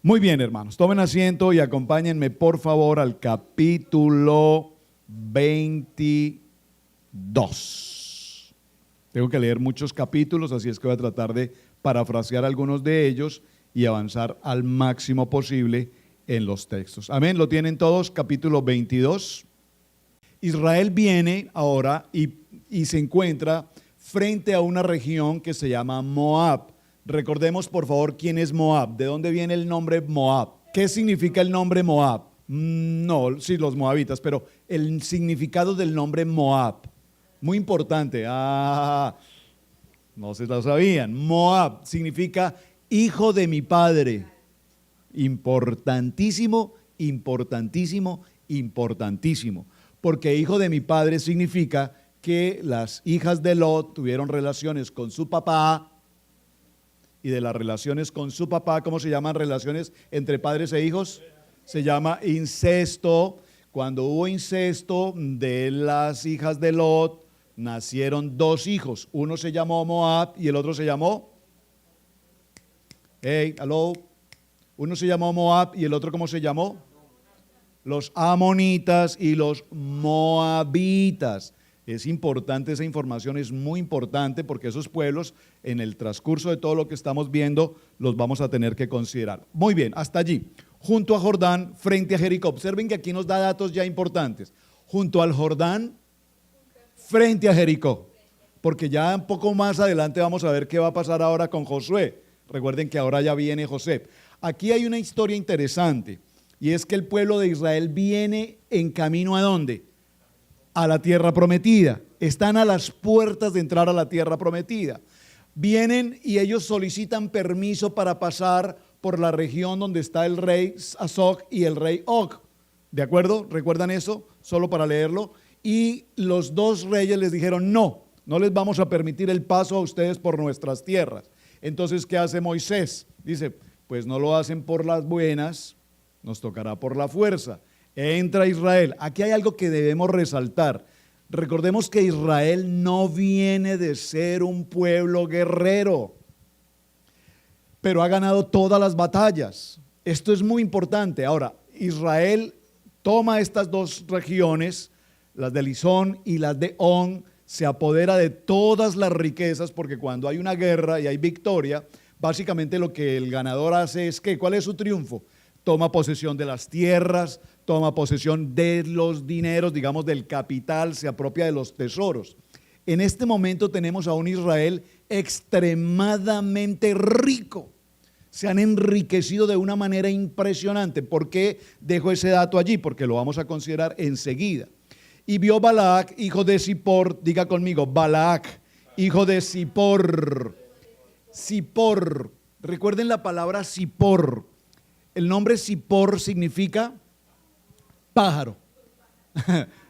Muy bien, hermanos, tomen asiento y acompáñenme por favor al capítulo 22. Tengo que leer muchos capítulos, así es que voy a tratar de parafrasear algunos de ellos y avanzar al máximo posible en los textos. Amén, ¿lo tienen todos? Capítulo 22. Israel viene ahora y se encuentra frente a una región que se llama Moab. Recordemos por favor quién es Moab, de dónde viene el nombre Moab. ¿Qué significa el nombre Moab? No, sí, los moabitas, pero el significado del nombre Moab, muy importante. No se lo sabían. Moab significa hijo de mi padre. Importantísimo, importantísimo, importantísimo. Porque hijo de mi padre significa que las hijas de Lot tuvieron relaciones con su papá. Y de las relaciones con su papá, ¿cómo se llaman relaciones entre padres e hijos? Se llama incesto. Cuando hubo incesto de las hijas de Lot, nacieron dos hijos. Uno se llamó Moab y el otro se llamó... Hello. Uno se llamó Moab y el otro, ¿cómo se llamó? Los amonitas y los moabitas. Es importante esa información, es muy importante porque esos pueblos en el transcurso de todo lo que estamos viendo los vamos a tener que considerar. Muy bien, hasta allí, junto a Jordán, frente a Jericó. Observen que aquí nos da datos ya importantes. Junto al Jordán, frente a Jericó, porque ya un poco más adelante vamos a ver qué va a pasar ahora con Josué. Recuerden que ahora ya viene José. Aquí hay una historia interesante y es que el pueblo de Israel viene en camino ¿a dónde? A la tierra prometida. Están a las puertas de entrar a la tierra prometida. Vienen y ellos solicitan permiso para pasar por la región donde está el rey Azoc y el rey Og. ¿De acuerdo? ¿Recuerdan eso? Solo para leerlo. Y los dos reyes les dijeron, no les vamos a permitir el paso a ustedes por nuestras tierras. Entonces, ¿qué hace Moisés? Dice, pues no lo hacen por las buenas, nos tocará por la fuerza. Entra Israel. Aquí hay algo que debemos resaltar. Recordemos que Israel no viene de ser un pueblo guerrero, pero ha ganado todas las batallas. Esto es muy importante. Ahora, Israel toma estas dos regiones, las de Lisón y las de On, se apodera de todas las riquezas, porque cuando hay una guerra y hay victoria, básicamente lo que el ganador hace es que, ¿cuál es su triunfo? Toma posesión de las tierras, toma posesión de los dineros, digamos del capital, se apropia de los tesoros. En este momento tenemos a un Israel extremadamente rico. Se han enriquecido de una manera impresionante. ¿Por qué dejo ese dato allí? Porque lo vamos a considerar enseguida. Y vio Balac, hijo de Zippor, diga conmigo, Balac, hijo de Zippor. Zippor, recuerden la palabra Zippor. El nombre Zippor significa pájaro.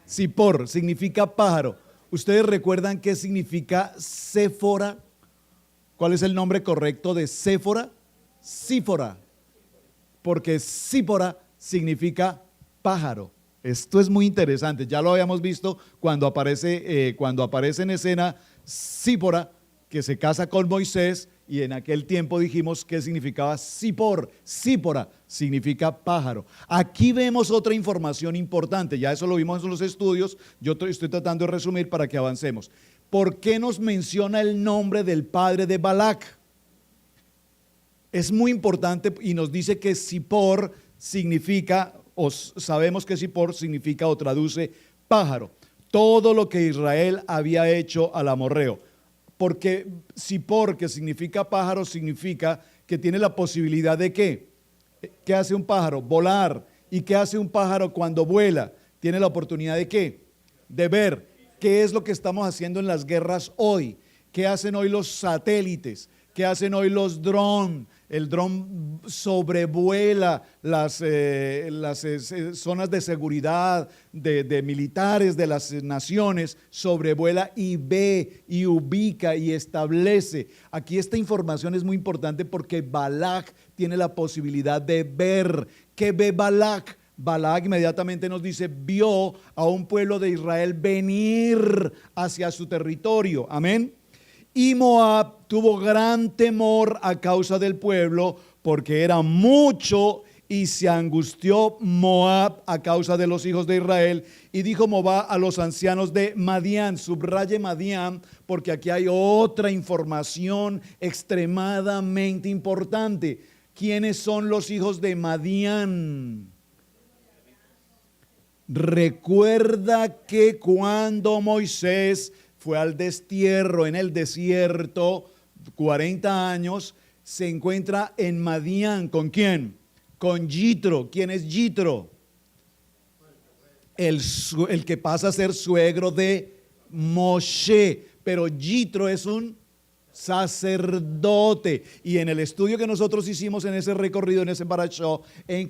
Zippor significa pájaro. ¿Ustedes recuerdan qué significa Séfora? ¿Cuál es el nombre correcto de Séfora? Sífora. Porque Sífora significa pájaro. Esto es muy interesante. Ya lo habíamos visto cuando aparece en escena Sífora, que se casa con Moisés. Y en aquel tiempo dijimos que significaba Zippor, Sípora, significa pájaro. Aquí vemos otra información importante, ya eso lo vimos en los estudios, yo estoy tratando de resumir para que avancemos. ¿Por qué nos menciona el nombre del padre de Balac? Es muy importante y nos dice que Zippor significa, o sabemos que Zippor significa o traduce pájaro. Todo lo que Israel había hecho al amorreo. Porque Zippor, que significa pájaro, significa que tiene la posibilidad de ¿qué? ¿Qué hace un pájaro? Volar. ¿Y qué hace un pájaro cuando vuela? Tiene la oportunidad de ¿qué? De ver. ¿Qué es lo que estamos haciendo en las guerras hoy? ¿Qué hacen hoy los satélites? ¿Qué hacen hoy los drones? El dron sobrevuela las zonas de seguridad de militares de las naciones, sobrevuela y ve y ubica y establece. Aquí esta información es muy importante porque Balac tiene la posibilidad de ver. ¿Qué ve Balac? Balac inmediatamente nos dice, vio a un pueblo de Israel venir hacia su territorio. Amén. Y Moab tuvo gran temor a causa del pueblo, porque era mucho, y se angustió Moab a causa de los hijos de Israel. Y dijo Moab a los ancianos de Madián, subraye Madián, porque aquí hay otra información extremadamente importante. ¿Quiénes son los hijos de Madián? Recuerda que cuando Moisés fue al destierro en el desierto, 40 años, se encuentra en Madián. ¿Con quién? Con Yitro. ¿Quién es Yitro? El que pasa a ser suegro de Moshe. Pero Yitro es un sacerdote. Y en el estudio que nosotros hicimos en ese recorrido, en ese parashá,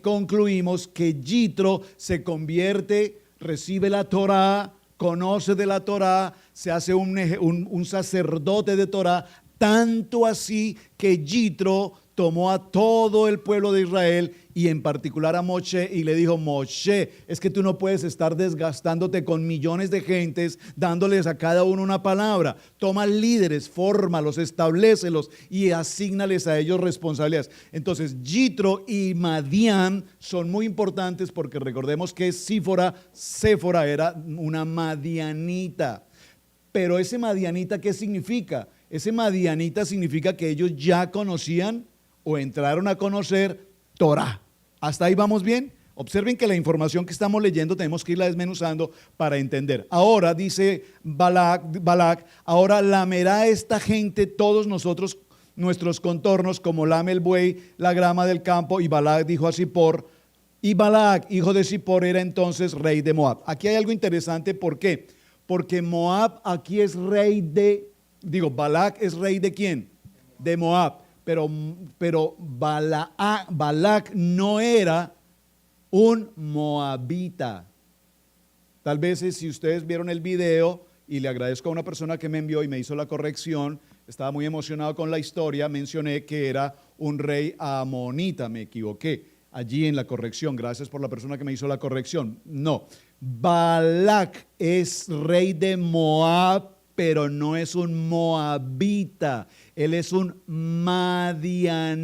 concluimos que Yitro se convierte, recibe la Torá, conoce de la Torá, se hace un sacerdote de Torá, tanto así que Yitro tomó a todo el pueblo de Israel y en particular a Moshe y le dijo: Moshe, es que tú no puedes estar desgastándote con millones de gentes dándoles a cada uno una palabra. Toma líderes, fórmalos, establécelos y asígnales a ellos responsabilidades. Entonces Yitro y Madián son muy importantes porque recordemos que Séfora era una madianita. Pero ese madianita, ¿qué significa? Ese madianita significa que ellos ya conocían o entraron a conocer Torá. ¿Hasta ahí vamos bien? Observen que la información que estamos leyendo tenemos que irla desmenuzando para entender. Ahora dice Balac, ahora lamerá esta gente todos nosotros nuestros contornos como lame el buey la grama del campo. Y Balac dijo a Zippor, y Balac, hijo de Zippor, era entonces rey de Moab. Aquí hay algo interesante, ¿por qué? Porque Moab aquí es rey Balac es rey de ¿quién? De Moab. Pero Balac no era un moabita. Tal vez si ustedes vieron el video, y le agradezco a una persona que me envió y me hizo la corrección, estaba muy emocionado con la historia, mencioné que era un rey amonita, me equivoqué allí en la corrección, gracias por la persona que me hizo la corrección. No, Balac es rey de Moab, pero no es un moabita, él es un madianita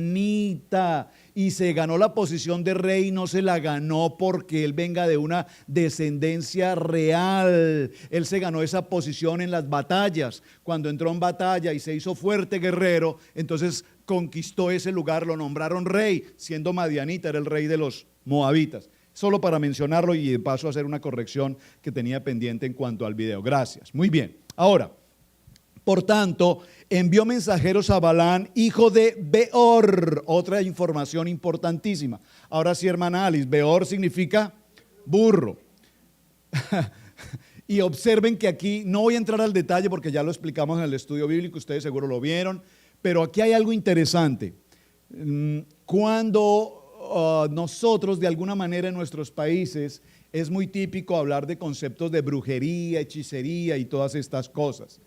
y se ganó la posición de rey, no se la ganó porque él venga de una descendencia real, él se ganó esa posición en las batallas, cuando entró en batalla y se hizo fuerte guerrero, entonces conquistó ese lugar, lo nombraron rey, siendo madianita, era el rey de los moabitas. Solo para mencionarlo y de paso hacer una corrección que tenía pendiente en cuanto al video. Gracias. Muy bien. Ahora, por tanto, envió mensajeros a Balán, hijo de Beor. Otra información importantísima. Ahora sí, hermana Alice, Beor significa burro. Y observen que aquí, no voy a entrar al detalle porque ya lo explicamos en el estudio bíblico, ustedes seguro lo vieron, pero aquí hay algo interesante. Cuando nosotros de alguna manera en nuestros países es muy típico hablar de conceptos de brujería, hechicería y todas estas cosas.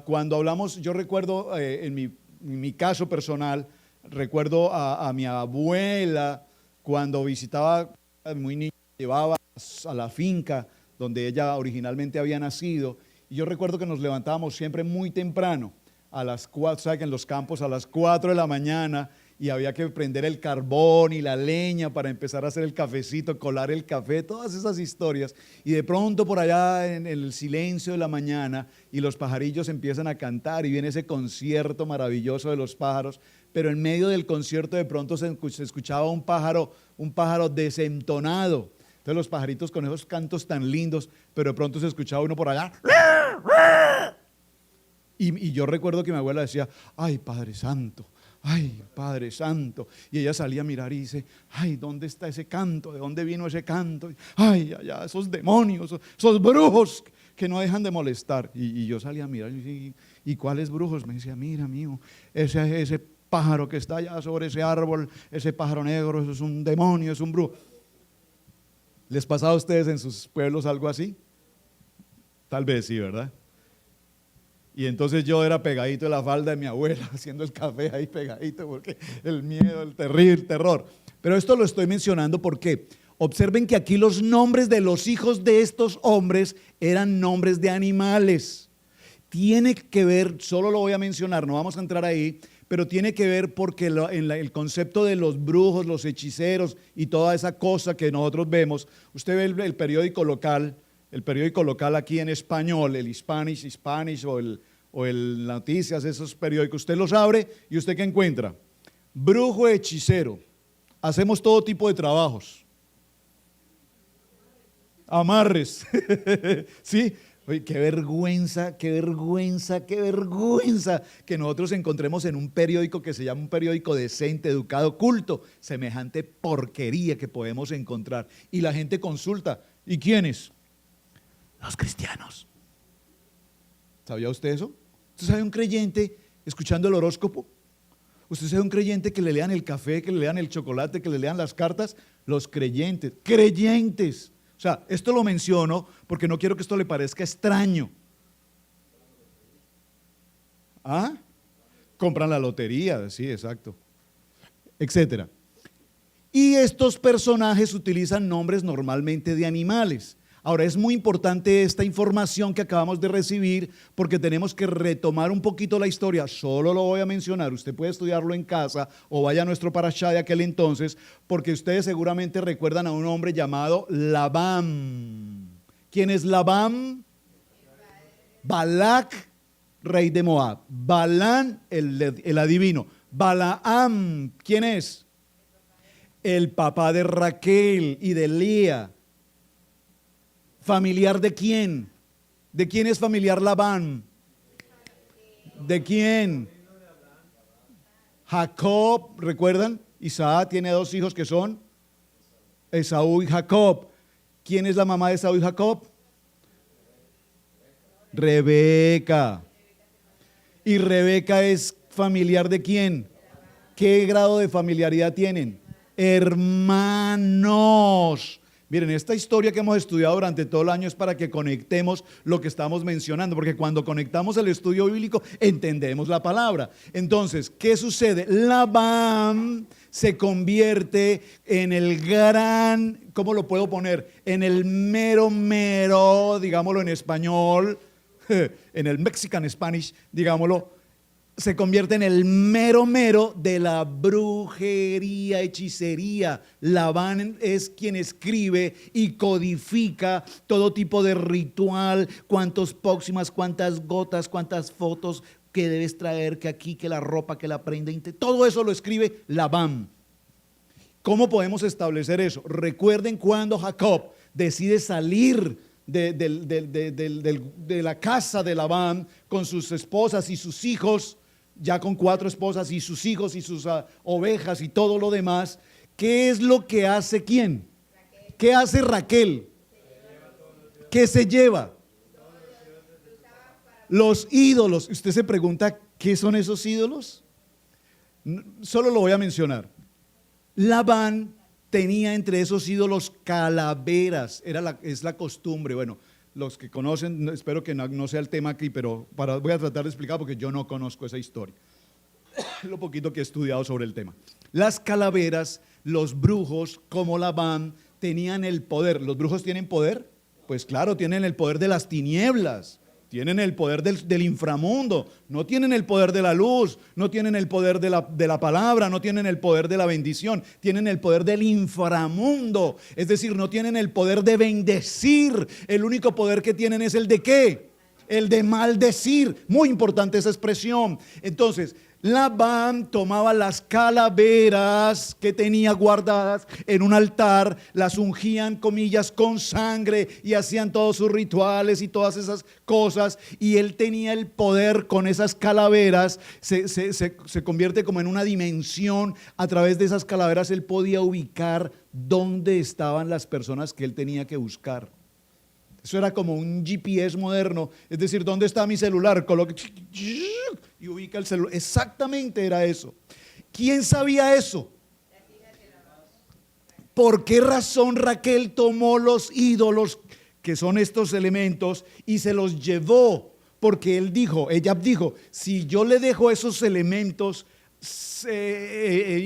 Cuando hablamos, yo recuerdo en mi caso personal, recuerdo a mi abuela cuando visitaba muy niña, llevaba a la finca donde ella originalmente había nacido, y yo recuerdo que nos levantábamos siempre muy temprano, a las 4, ¿sabe que en los campos a las 4 de la mañana, y había que prender el carbón y la leña para empezar a hacer el cafecito, colar el café, todas esas historias. Y de pronto por allá en el silencio de la mañana y los pajarillos empiezan a cantar y viene ese concierto maravilloso de los pájaros, pero en medio del concierto de pronto se escuchaba un pájaro desentonado. Entonces los pajaritos con esos cantos tan lindos, pero de pronto se escuchaba uno por allá. Y yo recuerdo que mi abuela decía, ay, Padre Santo. Ay, Padre Santo. Y ella salía a mirar y dice, ay, ¿dónde está ese canto? ¿De dónde vino ese canto? Ay, allá, esos demonios, esos brujos que no dejan de molestar. Y yo salía a mirar y ¿cuáles brujos? Me decía, mira, amigo, ese pájaro que está allá sobre ese árbol, ese pájaro negro, eso es un demonio, es un brujo. ¿Les pasa a ustedes en sus pueblos algo así? Tal vez sí, ¿verdad? Y entonces yo era pegadito de la falda de mi abuela, haciendo el café ahí pegadito, porque el miedo, el terror. Pero esto lo estoy mencionando porque observen que aquí los nombres de los hijos de estos hombres eran nombres de animales. Tiene que ver, solo lo voy a mencionar, no vamos a entrar ahí, pero tiene que ver porque el concepto de los brujos, los hechiceros y toda esa cosa que nosotros vemos, usted ve el periódico local aquí en español, el Spanish o el Noticias, esos periódicos, usted los abre y usted ¿qué encuentra? Brujo, hechicero, hacemos todo tipo de trabajos. Amarres, ¿sí? Oye, qué vergüenza que nosotros encontremos en un periódico que se llama un periódico decente, educado, culto, semejante porquería que podemos encontrar. Y la gente consulta, ¿y quiénes? Los cristianos. ¿Sabía usted eso? ¿Usted sabe un creyente escuchando el horóscopo? ¿Usted sabe un creyente que le lean el café, que le lean el chocolate, que le lean las cartas? Los creyentes. O sea, esto lo menciono porque no quiero que esto le parezca extraño. ¿Ah? Compran la lotería, sí, exacto, etcétera. Y estos personajes utilizan nombres normalmente de animales. Ahora, es muy importante esta información que acabamos de recibir porque tenemos que retomar un poquito la historia. Solo lo voy a mencionar, usted puede estudiarlo en casa o vaya a nuestro parashá de aquel entonces, porque ustedes seguramente recuerdan a un hombre llamado Labán. ¿Quién es Labán? Balac, rey de Moab. Balán, el adivino. Balaam, ¿quién es? El papá de Raquel y de Lea. ¿Familiar de quién? ¿De quién es familiar Labán? ¿De quién? Jacob, ¿recuerdan? Isaac tiene dos hijos que son Esaú y Jacob. ¿Quién es la mamá de Esaú y Jacob? Rebeca. ¿Y Rebeca es familiar de quién? ¿Qué grado de familiaridad tienen? Hermanos. Miren, esta historia que hemos estudiado durante todo el año es para que conectemos lo que estamos mencionando, porque cuando conectamos el estudio bíblico entendemos la palabra. Entonces, ¿qué sucede? Labán se convierte en el gran, ¿cómo lo puedo poner? En el mero, digámoslo en español, en el Mexican Spanish, digámoslo, se convierte en el mero de la brujería, hechicería. Labán es quien escribe y codifica todo tipo de ritual, cuántos pócimas, cuántas gotas, cuántas fotos que debes traer, que aquí, que la ropa, que la prenda, todo eso lo escribe Labán. ¿Cómo podemos establecer eso? Recuerden cuando Jacob decide salir de la casa de Labán con sus esposas y sus hijos, ya con 4 esposas y sus hijos y sus ovejas y todo lo demás. ¿Qué es lo que hace quién? Raquel. ¿Qué hace Raquel? ¿Qué se lleva? Los ídolos. Usted se pregunta, ¿qué son esos ídolos? Solo lo voy a mencionar. Labán tenía entre esos ídolos calaveras, es la costumbre. Bueno, los que conocen, espero que no sea el tema aquí, pero voy a tratar de explicar porque yo no conozco esa historia. Lo poquito que he estudiado sobre el tema. Las calaveras, los brujos, como Labán, tenían el poder. ¿Los brujos tienen poder? Pues claro, tienen el poder de las tinieblas. Tienen el poder del inframundo, no tienen el poder de la luz, no tienen el poder de la palabra, no tienen el poder de la bendición, tienen el poder del inframundo, es decir, no tienen el poder de bendecir, el único poder que tienen es el de ¿qué? El de maldecir, muy importante esa expresión. Entonces, Labán tomaba las calaveras que tenía guardadas en un altar, las ungían, comillas, con sangre y hacían todos sus rituales y todas esas cosas, y él tenía el poder con esas calaveras, se convierte como en una dimensión. A través de esas calaveras él podía ubicar dónde estaban las personas que él tenía que buscar. Eso era como un GPS moderno, es decir, ¿dónde está mi celular? Coloque y ubica el celular. Exactamente era eso. ¿Quién sabía eso? ¿Por qué razón Raquel tomó los ídolos, que son estos elementos, y se los llevó? Porque ella dijo, si yo le dejo esos elementos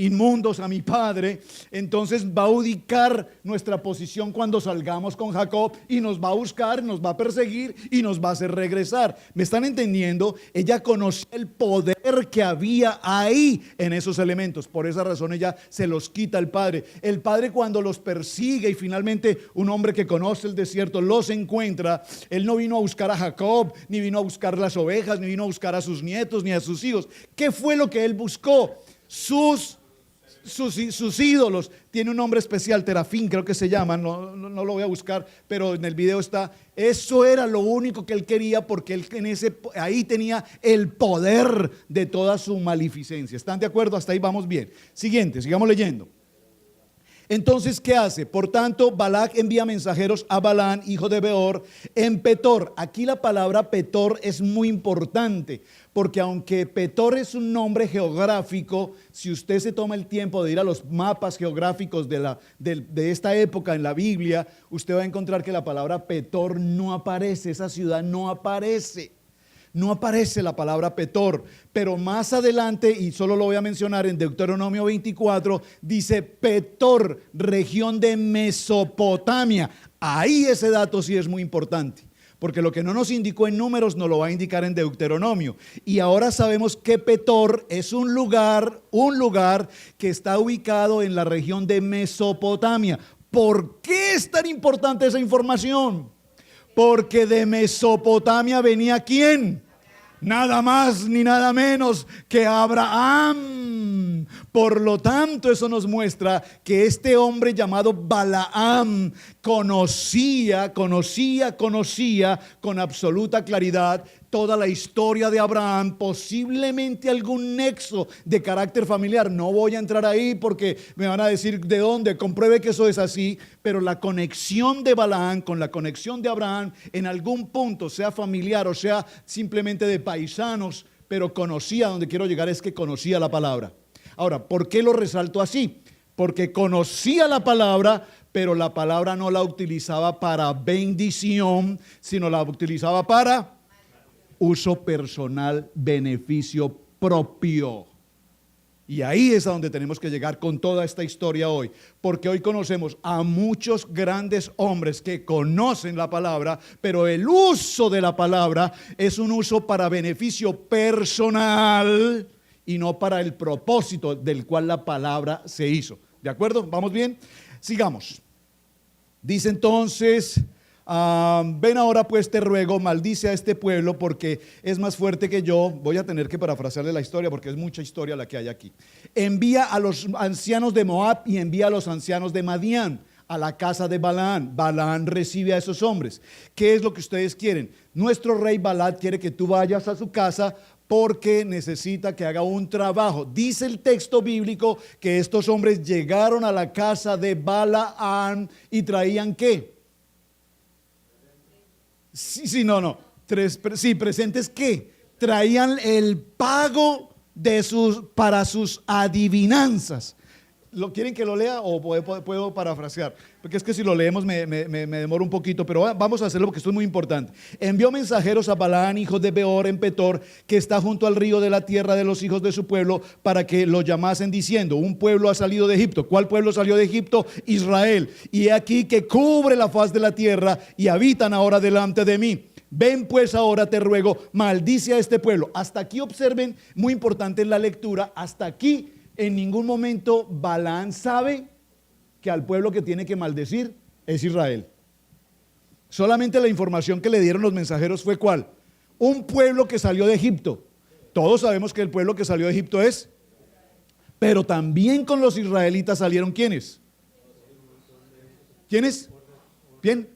inmundos a mi padre, entonces va a ubicar nuestra posición cuando salgamos con Jacob y nos va a buscar, nos va a perseguir y nos va a hacer regresar. ¿Me están entendiendo? Ella conocía el poder que había ahí en esos elementos. Por esa razón ella se los quita al padre. El padre, cuando los persigue y finalmente un hombre que conoce el desierto los encuentra, él no vino a buscar a Jacob, ni vino a buscar las ovejas, ni vino a buscar a sus nietos, ni a sus hijos. ¿Qué fue lo que él buscó? Sus ídolos. Tiene un nombre especial, Terafín creo que se llama, no lo voy a buscar, pero en el video está. Eso era lo único que él quería, porque él ahí tenía el poder de toda su maleficencia. ¿Están de acuerdo? Hasta ahí vamos bien. Siguiente, sigamos leyendo. Entonces, ¿qué hace? Por tanto, Balac envía mensajeros a Balaam, hijo de Beor, en Petor. Aquí la palabra Petor es muy importante, porque aunque Petor es un nombre geográfico, si usted se toma el tiempo de ir a los mapas geográficos de esta época en la Biblia, usted va a encontrar que la palabra Petor no aparece, esa ciudad no aparece. No aparece la palabra Petor, pero más adelante, y solo lo voy a mencionar en Deuteronomio 24, dice Petor, región de Mesopotamia. Ahí ese dato sí es muy importante, porque lo que no nos indicó en Números nos lo va a indicar en Deuteronomio. Y ahora sabemos que Petor es un lugar que está ubicado en la región de Mesopotamia. ¿Por qué es tan importante esa información? Porque de Mesopotamia venía ¿quién? Nada más ni nada menos que Abraham. Por lo tanto, eso nos muestra que este hombre llamado Balaam conocía con absoluta claridad toda la historia de Abraham, posiblemente algún nexo de carácter familiar. No voy a entrar ahí porque me van a decir de dónde, compruebe que eso es así, pero la conexión de Balaam con la conexión de Abraham en algún punto, sea familiar o sea simplemente de paisanos, pero conocía, donde quiero llegar es que conocía la palabra. Ahora, ¿por qué lo resalto así? Porque conocía la palabra, pero la palabra no la utilizaba para bendición, sino la utilizaba para uso personal, beneficio propio. Y ahí es a donde tenemos que llegar con toda esta historia hoy, porque hoy conocemos a muchos grandes hombres que conocen la palabra, pero el uso de la palabra es un uso para beneficio personal y no para el propósito del cual la palabra se hizo. ¿De acuerdo? ¿Vamos bien? Sigamos. Dice entonces: ven ahora pues te ruego, maldice a este pueblo porque es más fuerte que yo. Voy a tener que parafrasearle la historia porque es mucha historia la que hay aquí. Envía a los ancianos de Moab y envía a los ancianos de Madián a la casa de Balaam. Balaam recibe a esos hombres. ¿Qué es lo que ustedes quieren? Nuestro rey Balac quiere que tú vayas a su casa porque necesita que haga un trabajo. Dice el texto bíblico que estos hombres llegaron a la casa de Balaam y traían ¿qué? Presentes ¿qué? Traían el pago para sus adivinanzas. ¿Lo quieren que lo lea o puedo parafrasear? Porque es que si lo leemos me demoro un poquito, pero vamos a hacerlo porque esto es muy importante. Envió mensajeros a Balaam, hijo de Beor, en Petor, que está junto al río de la tierra de los hijos de su pueblo, para que lo llamasen diciendo: un pueblo ha salido de Egipto. ¿Cuál pueblo salió de Egipto? Israel. Y he aquí que cubre la faz de la tierra y habitan ahora delante de mí. Ven pues ahora, te ruego, maldice a este pueblo. Hasta aquí observen, muy importante en la lectura, hasta aquí en ningún momento Balaam sabe que al pueblo que tiene que maldecir es Israel. Solamente la información que le dieron los mensajeros fue ¿cuál? Un pueblo que salió de Egipto. Todos sabemos que el pueblo que salió de Egipto es, pero también con los israelitas salieron ¿quiénes? ¿Quiénes? Bien,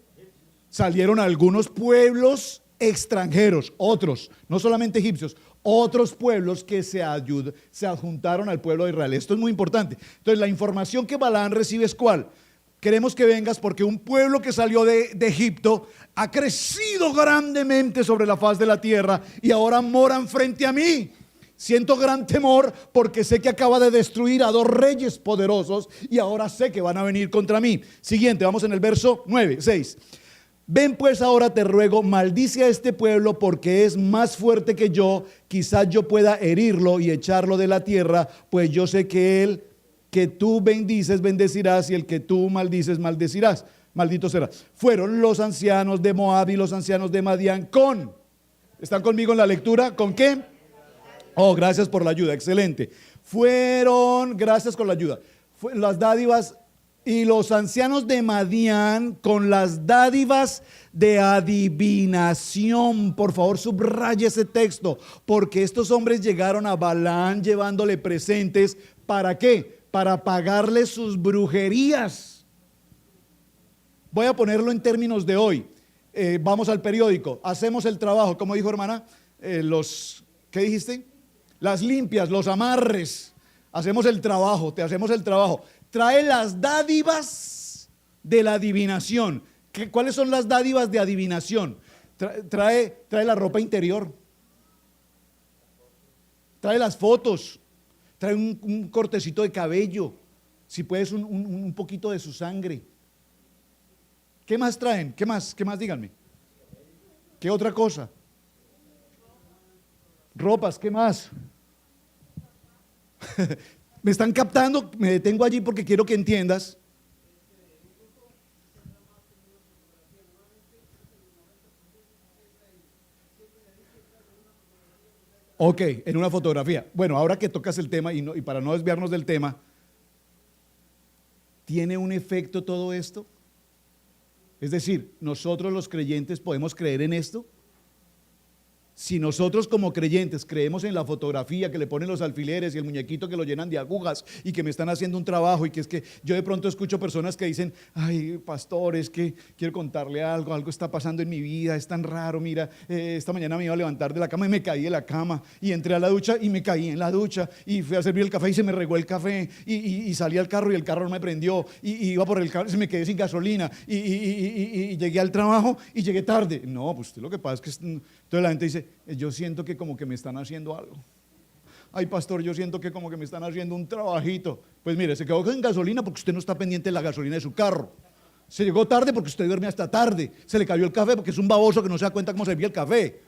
salieron algunos pueblos extranjeros, otros, no solamente egipcios, otros pueblos que se adjuntaron al pueblo de Israel. Esto es muy importante. Entonces la información que Balaam recibe es ¿cuál? Queremos que vengas porque un pueblo que salió de Egipto ha crecido grandemente sobre la faz de la tierra y ahora moran frente a mí. Siento gran temor porque sé que acaba de destruir a dos reyes poderosos y ahora sé que van a venir contra mí. Siguiente, vamos en el verso 9, 6. Ven pues ahora te ruego, maldice a este pueblo porque es más fuerte que yo, quizás yo pueda herirlo y echarlo de la tierra, pues yo sé que él que tú bendices, bendecirás, y el que tú maldices, maldecirás. Maldito será. Fueron los ancianos de Moab y los ancianos de Madián ¿están conmigo en la lectura? ¿Con qué? Oh, gracias por la ayuda, excelente. Gracias por la ayuda. Las dádivas y los ancianos de Madián con las dádivas de adivinación. Por favor, subraye ese texto, porque estos hombres llegaron a Balaam llevándole presentes. ¿Para qué? Para pagarle sus brujerías. Voy a ponerlo en términos de hoy. Vamos al periódico, hacemos el trabajo, como dijo hermana, ¿qué dijiste? Las limpias, los amarres, hacemos el trabajo, te hacemos el trabajo. Trae las dádivas de la adivinación. ¿Cuáles son las dádivas de adivinación? Trae la ropa interior, trae las fotos, trae un cortecito de cabello, si puedes un poquito de su sangre. ¿Qué más traen? ¿Qué más? Díganme. ¿Qué otra cosa? Ropas, ¿qué más? ¿Me están captando? Me detengo allí porque quiero que entiendas. Ok, en una fotografía. Bueno, ahora que tocas el tema y para no desviarnos del tema, ¿tiene un efecto todo esto? Es decir, nosotros los creyentes podemos creer en esto. Si nosotros como creyentes creemos en la fotografía que le ponen los alfileres y el muñequito que lo llenan de agujas y que me están haciendo un trabajo, y que es que yo de pronto escucho personas que dicen: ay, pastor, es que quiero contarle algo está pasando en mi vida, es tan raro, mira, esta mañana me iba a levantar de la cama y me caí de la cama, y entré a la ducha y me caí en la ducha, y fui a servir el café y se me regó el café, y salí al carro y el carro no me prendió, y iba por el carro y se me quedé sin gasolina, y llegué al trabajo y llegué tarde. No, pues lo que pasa es que entonces la gente dice: yo siento que como que me están haciendo algo. Ay, pastor, yo siento que como que me están haciendo un trabajito. Pues mire, se quedó sin gasolina porque usted no está pendiente de la gasolina de su carro. Se llegó tarde porque usted duerme hasta tarde. Se le cayó el café porque es un baboso que no se da cuenta cómo servía el café.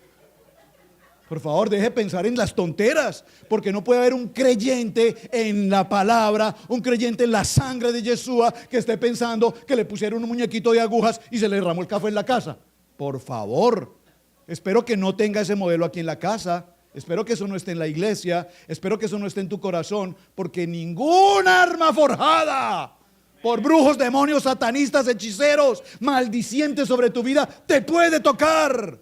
Por favor, deje de pensar en las tonteras, porque no puede haber un creyente en la palabra, un creyente en la sangre de Yeshua, que esté pensando que le pusieron un muñequito de agujas y se le derramó el café en la casa. Por favor. Espero que no tenga ese modelo aquí en la casa. Espero que eso no esté en la iglesia. Espero que eso no esté en tu corazón, porque ningún arma forjada por brujos, demonios, satanistas, hechiceros, maldicientes sobre tu vida te puede tocar.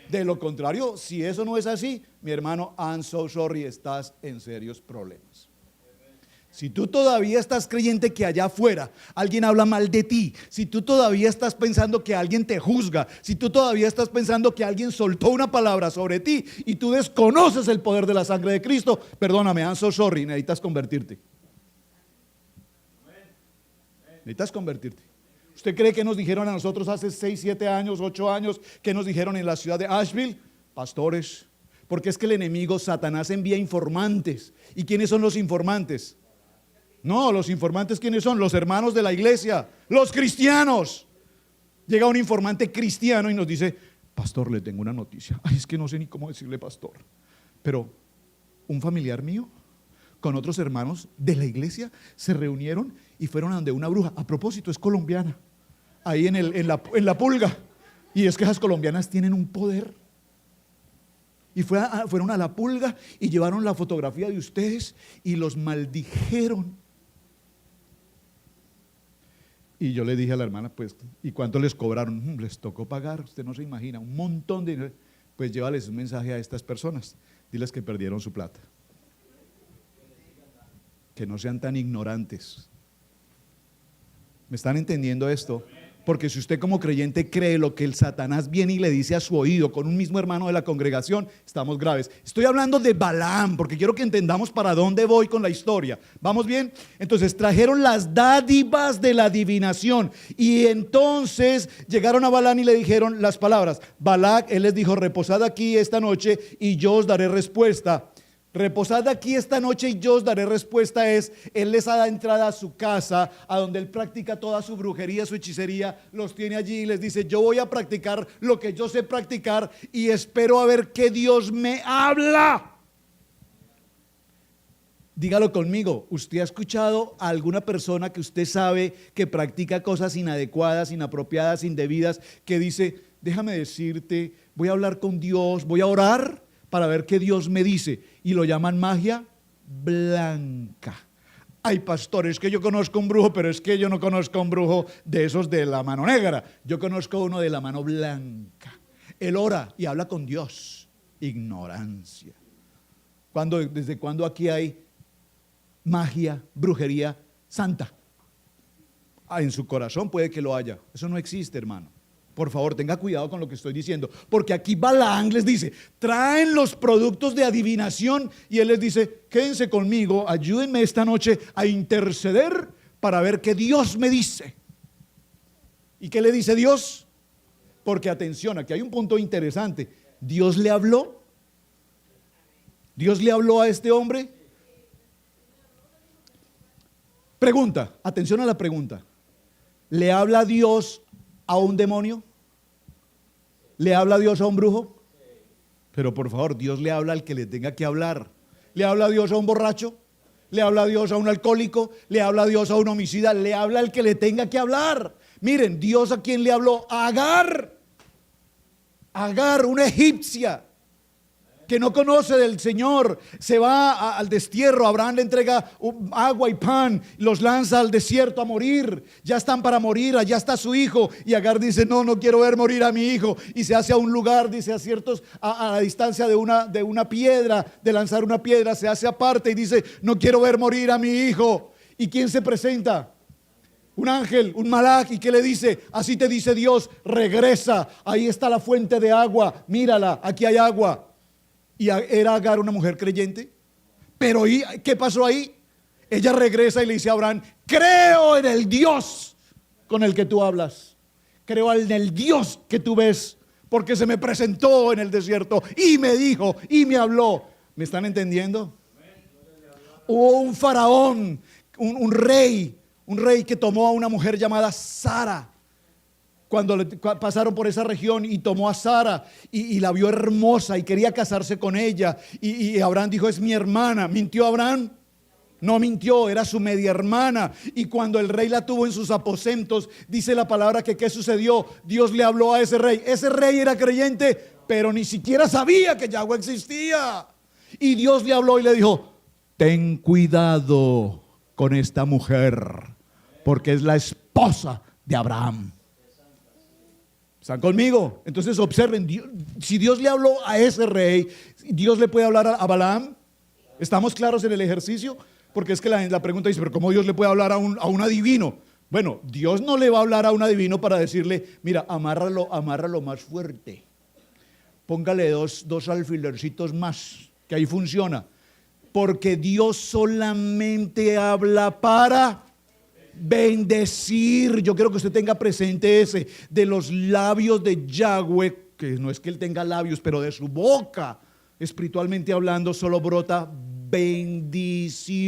De lo contrario, si eso no es así, mi hermano, I'm so sorry, estás en serios problemas. Si tú todavía estás creyente que allá afuera alguien habla mal de ti, si tú todavía estás pensando que alguien te juzga, si tú todavía estás pensando que alguien soltó una palabra sobre ti y tú desconoces el poder de la sangre de Cristo, perdóname, I'm so sorry, necesitas convertirte. Necesitas convertirte. ¿Usted cree que nos dijeron a nosotros hace 6, 7 años, 8 años, que nos dijeron en la ciudad de Asheville? Pastores, porque es que el enemigo Satanás envía informantes. ¿Y quiénes son los informantes? No, los informantes, ¿quiénes son? Los hermanos de la iglesia, los cristianos. Llega un informante cristiano y nos dice: pastor, le tengo una noticia. Ay, es que no sé ni cómo decirle pastor, pero un familiar mío con otros hermanos de la iglesia se reunieron y fueron a donde una bruja. A propósito, es colombiana, ahí en la Pulga. Y es que esas colombianas tienen un poder. Y fueron a la Pulga y llevaron la fotografía de ustedes y los maldijeron. Y yo le dije a la hermana: pues, ¿y cuánto les cobraron? Les tocó pagar, usted no se imagina, un montón de dinero. Pues llévales un mensaje a estas personas, diles que perdieron su plata, que no sean tan ignorantes. ¿Me están entendiendo esto? Porque si usted como creyente cree lo que el Satanás viene y le dice a su oído con un mismo hermano de la congregación, estamos graves. Estoy hablando de Balaam porque quiero que entendamos para dónde voy con la historia. ¿Vamos bien? Entonces trajeron las dádivas de la adivinación y entonces llegaron a Balaam y le dijeron las palabras. Balac, él les dijo: reposad aquí esta noche y yo os daré respuesta. reposad aquí esta noche y yo os daré respuesta. Él les da entrada a su casa, a donde él practica toda su brujería, su hechicería, los tiene allí y les dice: yo voy a practicar lo que yo sé practicar y espero a ver qué Dios me habla. Dígalo conmigo, ¿usted ha escuchado a alguna persona que usted sabe que practica cosas inadecuadas, inapropiadas, indebidas, que dice: déjame decirte, voy a hablar con Dios, voy a orar para ver qué Dios me dice? Y lo llaman magia blanca. Ay, pastor, es que yo conozco un brujo, pero es que yo no conozco un brujo de esos de la mano negra. Yo conozco uno de la mano blanca. Él ora y habla con Dios. Ignorancia. ¿Desde cuándo aquí hay magia, brujería santa? En su corazón puede que lo haya. Eso no existe, hermano. Por favor, tenga cuidado con lo que estoy diciendo, porque aquí Balaam les dice: traen los productos de adivinación, y él les dice: quédense conmigo, ayúdenme esta noche a interceder para ver qué Dios me dice. ¿Y qué le dice Dios? Porque atención, aquí hay un punto interesante. ¿Dios le habló? ¿Dios le habló a este hombre? Pregunta, atención a la pregunta. ¿Le habla Dios a un demonio? ¿Le habla Dios a un brujo? Pero por favor, Dios le habla al que le tenga que hablar. ¿Le habla Dios a un borracho? ¿Le habla Dios a un alcohólico? ¿Le habla Dios a un homicida? Le habla al que le tenga que hablar. Miren, Dios, ¿a quién le habló? A Agar. Agar, una egipcia que no conoce del Señor, se va al destierro. Abraham le entrega agua y pan, los lanza al desierto a morir. Ya están para morir, allá está su hijo. Y Agar dice: no quiero ver morir a mi hijo. Y se hace a un lugar, dice, a la distancia de una piedra, de lanzar una piedra, se hace aparte y dice: no quiero ver morir a mi hijo. ¿Y quién se presenta? Un ángel, un malaj. ¿Y qué le dice? Así te dice Dios: regresa, ahí está la fuente de agua, mírala, aquí hay agua. ¿Y era Agar una mujer creyente? Pero ¿qué pasó ahí? Ella regresa y le dice a Abraham: creo en el Dios con el que tú hablas, creo en el Dios que tú ves, porque se me presentó en el desierto y me dijo y me habló. ¿Me están entendiendo? Hubo un faraón, un rey que tomó a una mujer llamada Sara. Cuando pasaron por esa región, y tomó a Sara y la vio hermosa y quería casarse con ella, y Abraham dijo: es mi hermana. ¿Mintió Abraham? No mintió, era su media hermana. Y cuando el rey la tuvo en sus aposentos, dice la palabra que ¿qué sucedió? Dios le habló a ese rey. Ese rey era creyente, pero ni siquiera sabía que Yahweh existía. Y Dios le habló y le dijo: ten cuidado con esta mujer, porque es la esposa de Abraham. ¿Están conmigo? Entonces observen, si Dios le habló a ese rey, ¿Dios le puede hablar a Balaam? ¿Estamos claros en el ejercicio? Porque es que la pregunta dice: ¿pero cómo Dios le puede hablar a un adivino? Bueno, Dios no le va a hablar a un adivino para decirle: mira, amárralo más fuerte, póngale dos alfilercitos más, que ahí funciona. Porque Dios solamente habla para bendecir. Yo quiero que usted tenga presente ese: de los labios de Yahweh, que no es que él tenga labios, pero de su boca, espiritualmente hablando, solo brota bendición.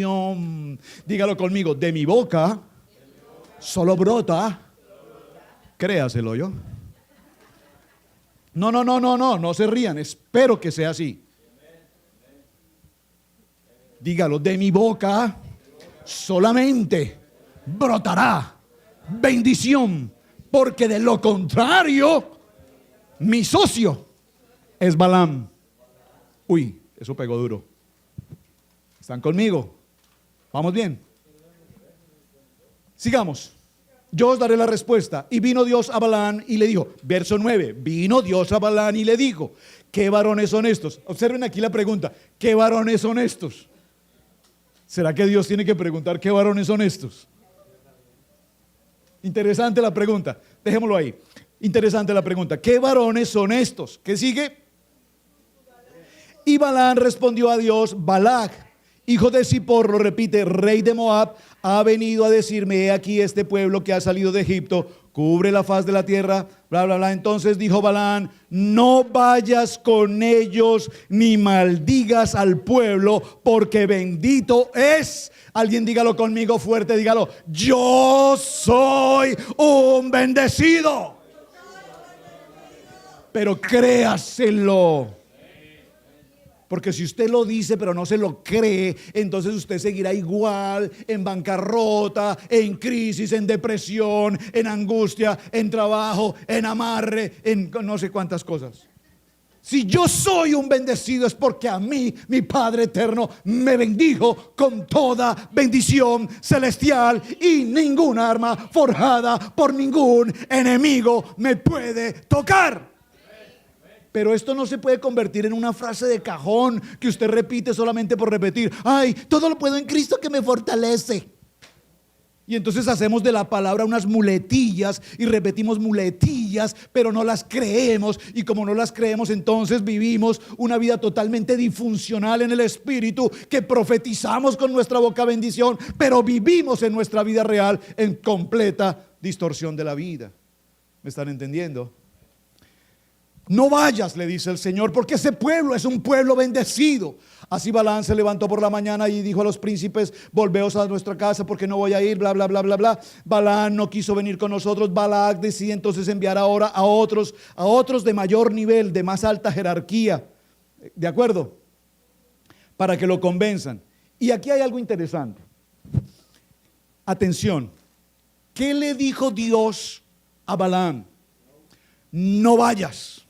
Dígalo conmigo: de mi boca solo brota. Créaselo yo. No se rían, espero que sea así. Dígalo: de mi boca solamente brotará bendición, porque de lo contrario mi socio es Balaam. Uy, eso pegó duro. ¿Están conmigo? ¿Vamos bien? Sigamos. Yo os daré la respuesta. Y vino Dios a Balaam y le dijo, verso 9, vino Dios a Balaam y le dijo: ¿qué varones son estos? Observen aquí la pregunta: ¿qué varones son estos? ¿Será que Dios tiene que preguntar qué varones son estos? Interesante la pregunta, dejémoslo ahí. Interesante la pregunta: ¿qué varones son estos? ¿Qué sigue? Y Balaam respondió a Dios: Balac, hijo de Zippor, lo repite, rey de Moab, ha venido a decirme: he aquí este pueblo que ha salido de Egipto, cubre la faz de la tierra, bla, bla, bla. Entonces dijo Balaam, no vayas con ellos ni maldigas al pueblo, porque bendito es. Alguien dígalo conmigo fuerte, dígalo, yo soy un bendecido. Pero créaselo. Porque si usted lo dice pero no se lo cree, entonces usted seguirá igual, en bancarrota, en crisis, en depresión, en angustia, en trabajo, en amarre, en no sé cuántas cosas. Si yo soy un bendecido es porque a mí, mi Padre eterno, me bendijo con toda bendición celestial, y ninguna arma forjada por ningún enemigo me puede tocar. Pero esto no se puede convertir en una frase de cajón que usted repite solamente por repetir. Ay, todo lo puedo en Cristo que me fortalece. Y entonces hacemos de la palabra unas muletillas y repetimos muletillas, pero no las creemos. Y como no las creemos, entonces vivimos una vida totalmente disfuncional en el espíritu, que profetizamos con nuestra boca bendición, pero vivimos en nuestra vida real en completa distorsión de la vida. ¿Me están entendiendo? No vayas, le dice el Señor, porque ese pueblo es un pueblo bendecido. Así Balaam se levantó por la mañana y dijo a los príncipes, volveos a nuestra casa porque no voy a ir, bla, bla, bla, bla, bla. Balaam no quiso venir con nosotros. Balac decide entonces enviar ahora a otros de mayor nivel, de más alta jerarquía, ¿de acuerdo? Para que lo convenzan. Y aquí hay algo interesante. Atención, ¿qué le dijo Dios a Balaam? No vayas.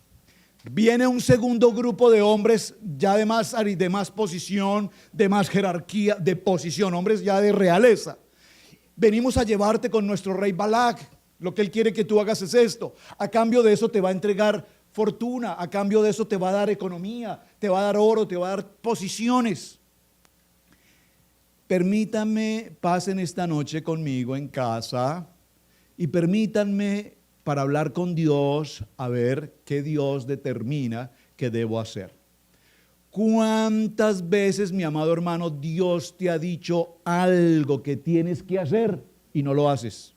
Viene un segundo grupo de hombres ya de más posición, de más jerarquía, de posición, hombres ya de realeza. Venimos a llevarte con nuestro rey Balac. Lo que él quiere que tú hagas es esto. A cambio de eso te va a entregar fortuna, a cambio de eso te va a dar economía, te va a dar oro, te va a dar posiciones. Permítanme, pasen esta noche conmigo en casa y permítanme para hablar con Dios, a ver qué Dios determina que debo hacer. ¿Cuántas veces, mi amado hermano, Dios te ha dicho algo que tienes que hacer y no lo haces?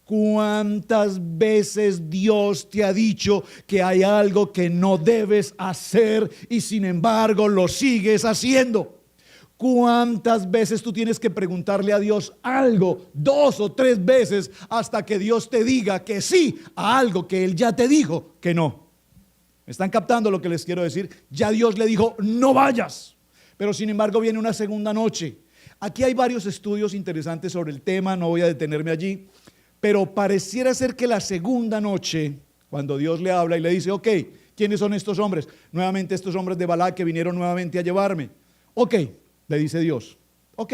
¿Cuántas veces Dios te ha dicho que hay algo que no debes hacer y sin embargo lo sigues haciendo? ¿Cuántas veces tú tienes que preguntarle a Dios algo 2 o 3 veces hasta que Dios te diga que sí a algo que Él ya te dijo que no? ¿Me están captando lo que les quiero decir? Ya Dios le dijo, no vayas. Pero sin embargo viene una segunda noche. Aquí hay varios estudios interesantes sobre el tema, no voy a detenerme allí. Pero pareciera ser que la segunda noche, cuando Dios le habla y le dice, ok, ¿quiénes son estos hombres? Nuevamente estos hombres de Balac que vinieron nuevamente a llevarme. Ok. Le dice Dios, ok,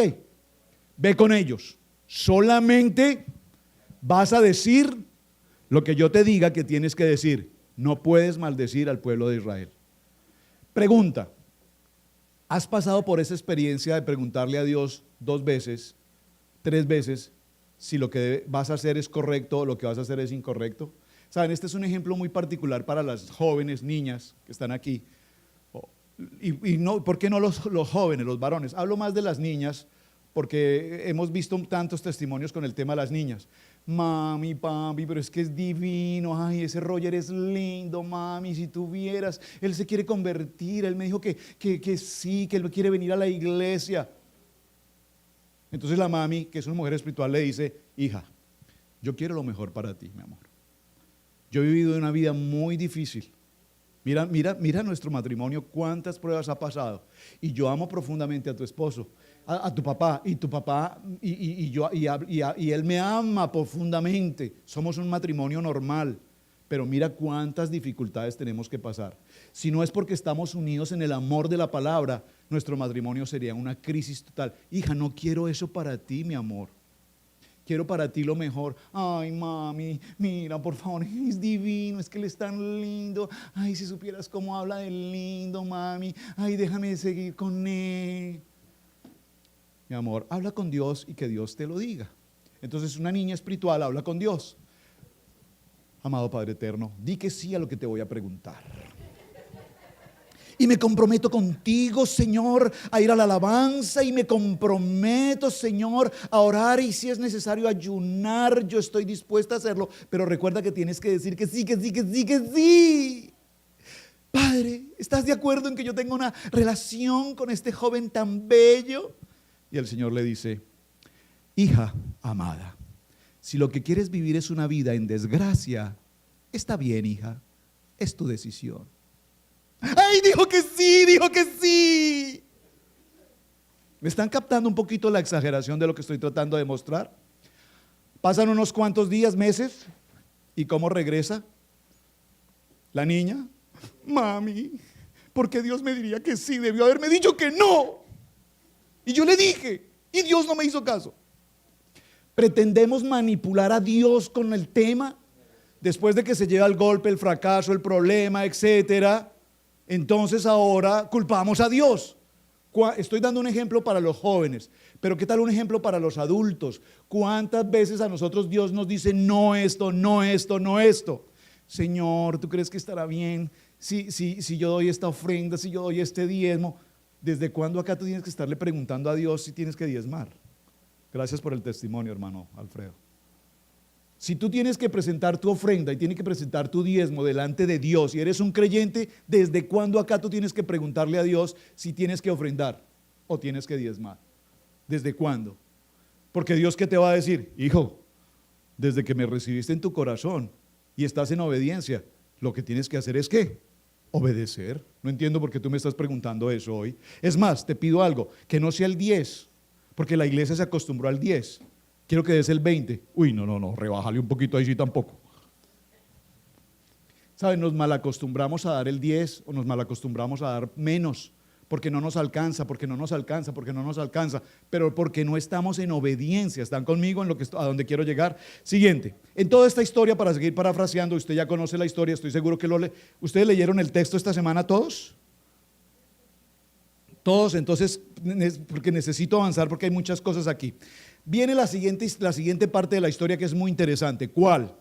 ve con ellos, solamente vas a decir lo que yo te diga que tienes que decir, no puedes maldecir al pueblo de Israel. Pregunta, ¿has pasado por esa experiencia de preguntarle a Dios 2 veces, 3 veces, si lo que vas a hacer es correcto o lo que vas a hacer es incorrecto? Saben, este es un ejemplo muy particular para las jóvenes niñas que están aquí. Y no, ¿por qué no los jóvenes, los varones? Hablo más de las niñas porque hemos visto tantos testimonios con el tema de las niñas. Mami, papi, pero es que es divino. Ay, ese Roger es lindo, mami, si tú vieras, él se quiere convertir, él me dijo que sí, que él quiere venir a la iglesia. Entonces la mami, que es una mujer espiritual, le dice, hija, yo quiero lo mejor para ti, mi amor. Yo he vivido una vida muy difícil. Mira nuestro matrimonio, cuántas pruebas ha pasado. Y yo amo profundamente a tu esposo, a tu papá, y tu papá y él me ama profundamente. Somos un matrimonio normal, pero mira cuántas dificultades tenemos que pasar. Si no es porque estamos unidos en el amor de la palabra, nuestro matrimonio sería una crisis total. Hija, no quiero eso para ti, mi amor. Quiero para ti lo mejor. Ay, mami, mira, por favor, es divino, es que él es tan lindo. Ay, si supieras cómo habla de lindo, mami. Ay, déjame seguir con él. Mi amor, habla con Dios y que Dios te lo diga. Entonces, una niña espiritual habla con Dios. Amado Padre eterno, di que sí a lo que te voy a preguntar. Y me comprometo contigo, Señor, a ir a la alabanza. Y me comprometo, Señor, a orar. Y si es necesario ayunar, yo estoy dispuesta a hacerlo. Pero recuerda que tienes que decir que sí, que sí, que sí, que sí. Padre, ¿estás de acuerdo en que yo tenga una relación con este joven tan bello? Y el Señor le dice: hija amada, si lo que quieres vivir es una vida en desgracia, está bien, hija, es tu decisión. ¡Ay, dijo que sí, dijo que sí! ¿Me están captando un poquito la exageración de lo que estoy tratando de mostrar? Pasan unos cuantos días, meses, ¿y cómo regresa la niña? Mami, ¿por qué Dios me diría que sí? Debió haberme dicho que no. Y yo le dije, y Dios no me hizo caso. Pretendemos manipular a Dios con el tema. Después de que se lleva el golpe, el fracaso, el problema, etcétera, entonces ahora culpamos a Dios. Estoy dando un ejemplo para los jóvenes, pero ¿qué tal un ejemplo para los adultos? ¿Cuántas veces a nosotros Dios nos dice no esto, no esto, no esto? Señor, ¿tú crees que estará bien si yo doy esta ofrenda, si yo doy este diezmo? ¿Desde cuándo acá tú tienes que estarle preguntando a Dios si tienes que diezmar? Gracias por el testimonio, hermano Alfredo. Si tú tienes que presentar tu ofrenda y tienes que presentar tu diezmo delante de Dios y eres un creyente, ¿desde cuándo acá tú tienes que preguntarle a Dios si tienes que ofrendar o tienes que diezmar? ¿Desde cuándo? Porque Dios, ¿qué te va a decir? Hijo, desde que me recibiste en tu corazón y estás en obediencia, lo que tienes que hacer es ¿qué? Obedecer. No entiendo por qué tú me estás preguntando eso hoy. Es más, te pido algo, que no sea el 10, porque la iglesia se acostumbró al 10. Quiero que des el 20. Uy, no, rebájale un poquito ahí sí tampoco. ¿Saben? Nos malacostumbramos a dar el 10 o nos malacostumbramos a dar menos, porque no nos alcanza, porque no nos alcanza, porque no nos alcanza, pero porque no estamos en obediencia. ¿Están conmigo en a donde quiero llegar? Siguiente. En toda esta historia, para seguir parafraseando, usted ya conoce la historia, estoy seguro que ¿ustedes leyeron el texto esta semana todos? Todos, entonces, porque necesito avanzar porque hay muchas cosas aquí. Viene la siguiente parte de la historia que es muy interesante. ¿Cuál?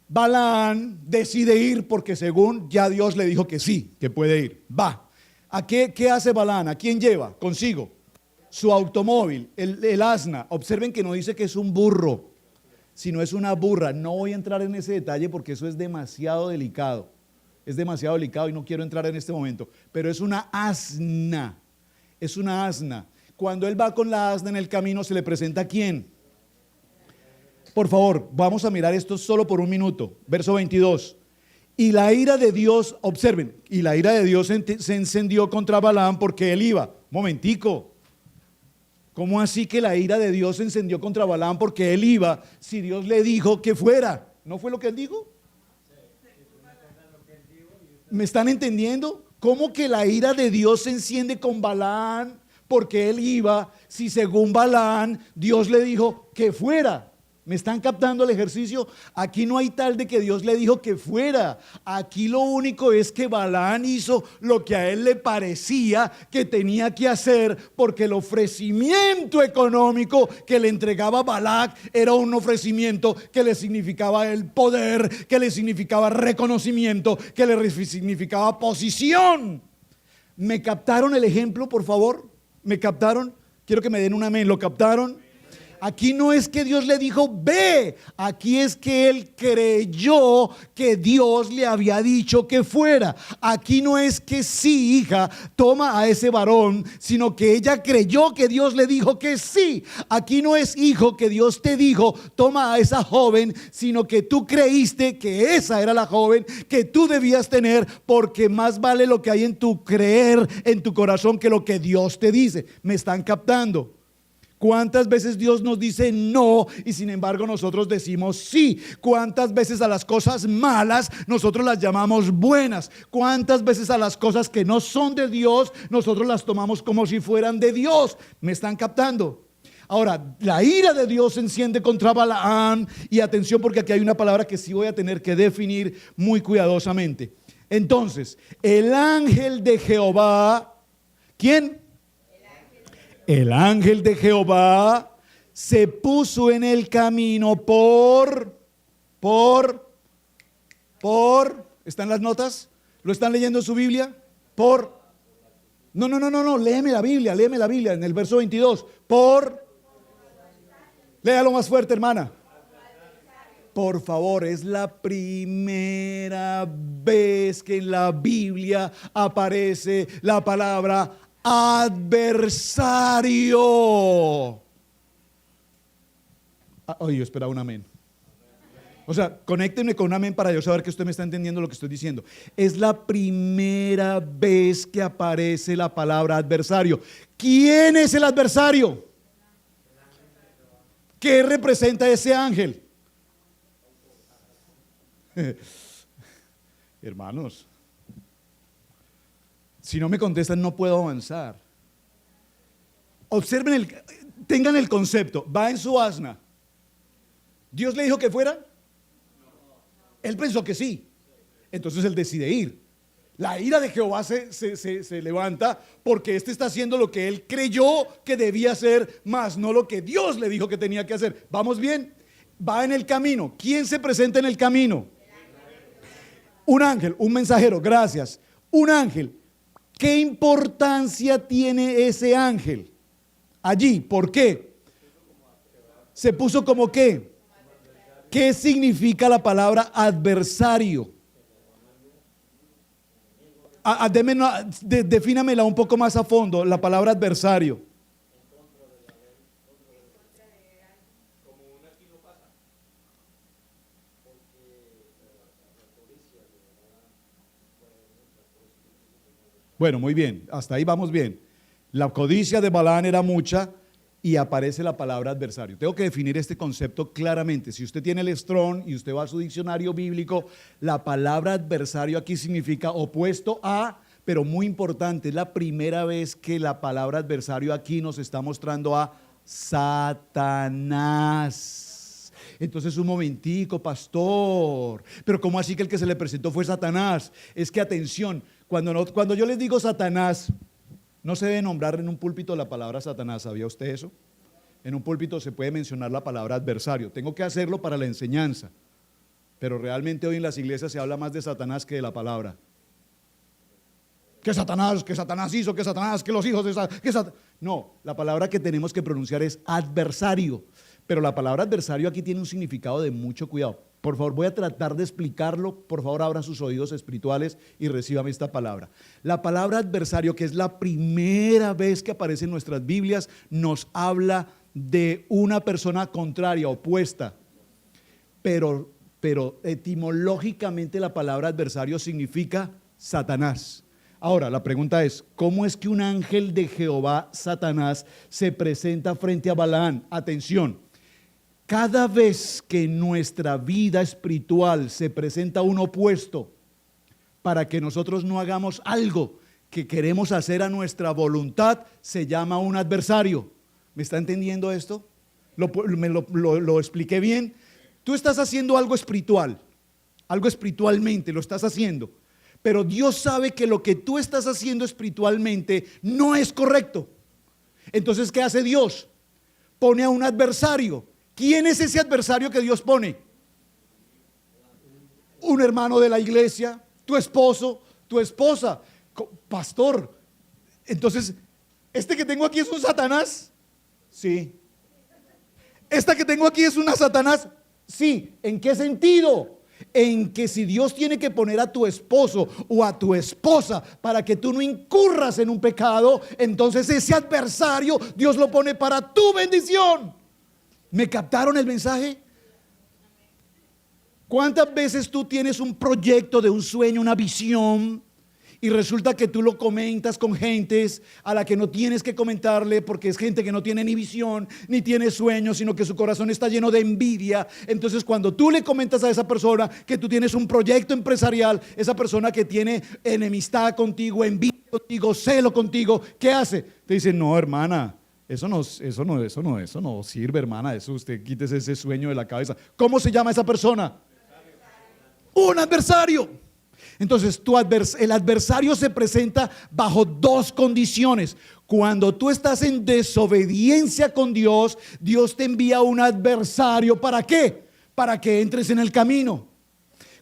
Balaam decide ir porque según ya Dios le dijo que sí, que puede ir. Va. ¿A qué hace Balaam? ¿A quién lleva consigo? Su automóvil, el asna. Observen que no dice que es un burro, sino es una burra. No voy a entrar en ese detalle porque eso es demasiado delicado. Es demasiado delicado y no quiero entrar en este momento. Pero es una asna. Es una asna. Cuando él va con la asna en el camino, ¿se le presenta a quién? Por favor, vamos a mirar esto solo por un minuto. Verso 22. Y la ira de Dios, observen, y la ira de Dios se encendió contra Balaam porque él iba. Momentico. ¿Cómo así que la ira de Dios se encendió contra Balaam porque él iba? Si Dios le dijo que fuera. ¿No fue lo que él dijo? ¿Me están entendiendo? ¿Cómo que la ira de Dios se enciende con Balaam porque él iba, si según Balaam Dios le dijo que fuera? ¿Me están captando el ejercicio? Aquí no hay tal de que Dios le dijo que fuera. Aquí lo único es que Balaam hizo lo que a él le parecía que tenía que hacer, porque el ofrecimiento económico que le entregaba Balac era un ofrecimiento que le significaba el poder, que le significaba reconocimiento, que le significaba posición. ¿Me captaron el ejemplo, por favor? ¿Me captaron? Quiero que me den un amén. ¿Lo captaron? Aquí no es que Dios le dijo ve, aquí es que él creyó que Dios le había dicho que fuera. Aquí no es que sí, hija, toma a ese varón, sino que ella creyó que Dios le dijo que sí. Aquí no es, hijo, que Dios te dijo toma a esa joven, sino que tú creíste que esa era la joven que tú debías tener, porque más vale lo que hay en tu creer, en tu corazón, que lo que Dios te dice. ¿Me están captando? ¿Cuántas veces Dios nos dice no y sin embargo nosotros decimos sí? ¿Cuántas veces a las cosas malas nosotros las llamamos buenas? ¿Cuántas veces a las cosas que no son de Dios nosotros las tomamos como si fueran de Dios? ¿Me están captando? Ahora, la ira de Dios se enciende contra Balaam, y atención porque aquí hay una palabra que sí voy a tener que definir muy cuidadosamente. Entonces, el ángel de Jehová, ¿quién? El ángel de Jehová se puso en el camino ¿están las notas? ¿Lo están leyendo en su Biblia? No, léeme la Biblia en el verso 22. Léalo más fuerte, hermana. Por favor, es la primera vez que en la Biblia aparece la palabra adversario. Oye, yo esperaba un amén. O sea, conéctenme con un amén para yo saber que usted me está entendiendo lo que estoy diciendo. Es la primera vez que aparece la palabra adversario. ¿Quién es el adversario? ¿Qué representa ese ángel? Hermanos, si no me contestan no puedo avanzar. Observen, tengan el concepto. Va en su asna. ¿Dios le dijo que fuera? Él pensó que sí. Entonces él decide ir. La ira de Jehová se levanta porque éste está haciendo lo que él creyó que debía hacer, más no lo que Dios le dijo que tenía que hacer. ¿Vamos bien? Va en el camino. ¿Quién se presenta en el camino? Un ángel, un mensajero, gracias. Un ángel. ¿Qué importancia tiene ese ángel allí? ¿Por qué? ¿Se puso como qué? ¿Qué significa la palabra adversario? Defínamela un poco más a fondo, la palabra adversario. Bueno, muy bien, hasta ahí vamos bien. La codicia de Balaam era mucha y aparece la palabra adversario. Tengo que definir este concepto claramente. Si usted tiene el Strong y usted va a su diccionario bíblico, la palabra adversario aquí significa opuesto a, pero muy importante, es la primera vez que la palabra adversario aquí nos está mostrando a Satanás. Entonces, un momentico, pastor, pero ¿cómo así que el que se le presentó fue Satanás? Es que atención, cuando yo les digo Satanás, no se debe nombrar en un púlpito la palabra Satanás. ¿Sabía usted eso? En un púlpito se puede mencionar la palabra adversario. Tengo que hacerlo para la enseñanza, pero realmente hoy en las iglesias se habla más de Satanás que de la palabra. ¿Qué Satanás? ¿Qué Satanás hizo? ¿Qué Satanás? ¿Qué los hijos de Satanás? No, la palabra que tenemos que pronunciar es adversario. Pero la palabra adversario aquí tiene un significado de mucho cuidado. Por favor, voy a tratar de explicarlo. Por favor, abran sus oídos espirituales y recíbame esta palabra. La palabra adversario, que es la primera vez que aparece en nuestras Biblias, nos habla de una persona contraria, opuesta. Pero etimológicamente la palabra adversario significa Satanás. Ahora, la pregunta es, ¿cómo es que un ángel de Jehová, Satanás, se presenta frente a Balaam? Atención. Cada vez que en nuestra vida espiritual se presenta un opuesto para que nosotros no hagamos algo que queremos hacer a nuestra voluntad, se llama un adversario. ¿Me está entendiendo esto? ¿Lo expliqué bien? Tú estás haciendo algo espiritual, algo espiritualmente lo estás haciendo, pero Dios sabe que lo que tú estás haciendo espiritualmente no es correcto. Entonces, ¿qué hace Dios? Pone a un adversario. ¿Quién es ese adversario que Dios pone? Un hermano de la iglesia, tu esposo, tu esposa, pastor. Entonces, ¿este que tengo aquí es un Satanás? Sí. ¿Esta que tengo aquí es una Satanás? Sí. ¿En qué sentido? En que si Dios tiene que poner a tu esposo o a tu esposa para que tú no incurras en un pecado, entonces ese adversario Dios lo pone para tu bendición. ¿Me captaron el mensaje? ¿Cuántas veces tú tienes un proyecto de un sueño, una visión, y resulta que tú lo comentas con gentes a la que no tienes que comentarle porque es gente que no tiene ni visión, ni tiene sueños, sino que su corazón está lleno de envidia? Entonces, cuando tú le comentas a esa persona que tú tienes un proyecto empresarial, esa persona que tiene enemistad contigo, envidia contigo, celo contigo, ¿qué hace? Te dice, no, hermana, eso no sirve, hermana. Eso usted quítese ese sueño de la cabeza. ¿Cómo se llama esa persona? Un adversario. Entonces el adversario se presenta bajo dos condiciones. Cuando tú estás en desobediencia con Dios, Dios te envía un adversario. ¿Para qué? Para que entres en el camino.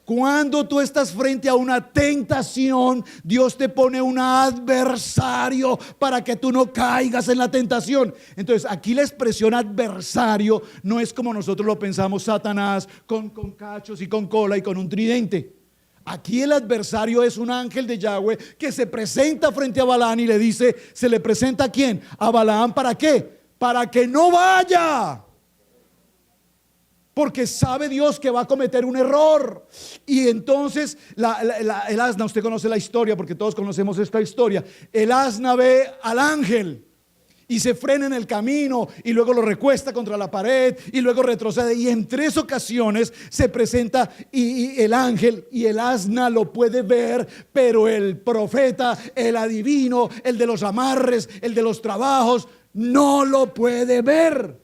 Cuando tú estás frente a una tentación, Dios te pone un adversario para que tú no caigas en la tentación. Entonces, aquí la expresión adversario no es como nosotros lo pensamos, Satanás con cachos y con cola y con un tridente. Aquí el adversario es un ángel de Yahweh que se presenta frente a Balaam y le dice, ¿se le presenta a quién? A Balaam, ¿para qué? Para que no vaya. Porque sabe Dios que va a cometer un error. Y entonces el asna, usted conoce la historia porque todos conocemos esta historia. El asna ve al ángel y se frena en el camino y luego lo recuesta contra la pared y luego retrocede. Y en 3 ocasiones se presenta y el ángel y el asna lo puede ver, pero el profeta, el adivino, el de los amarres, el de los trabajos, no lo puede ver.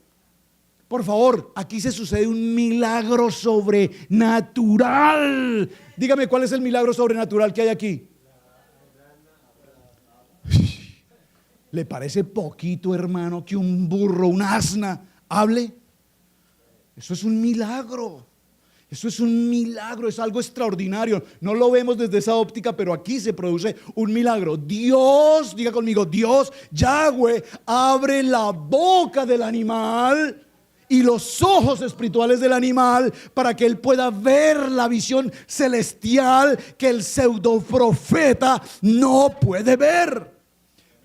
Por favor, aquí se sucede un milagro sobrenatural. Dígame, ¿cuál es el milagro sobrenatural que hay aquí? ¿Le parece poquito, hermano, que un burro, un asna, hable? Eso es un milagro. Eso es un milagro, es algo extraordinario. No lo vemos desde esa óptica, pero aquí se produce un milagro. Dios, diga conmigo, Dios, Yahweh, abre la boca del animal y los ojos espirituales del animal para que él pueda ver la visión celestial que el pseudo profeta no puede ver.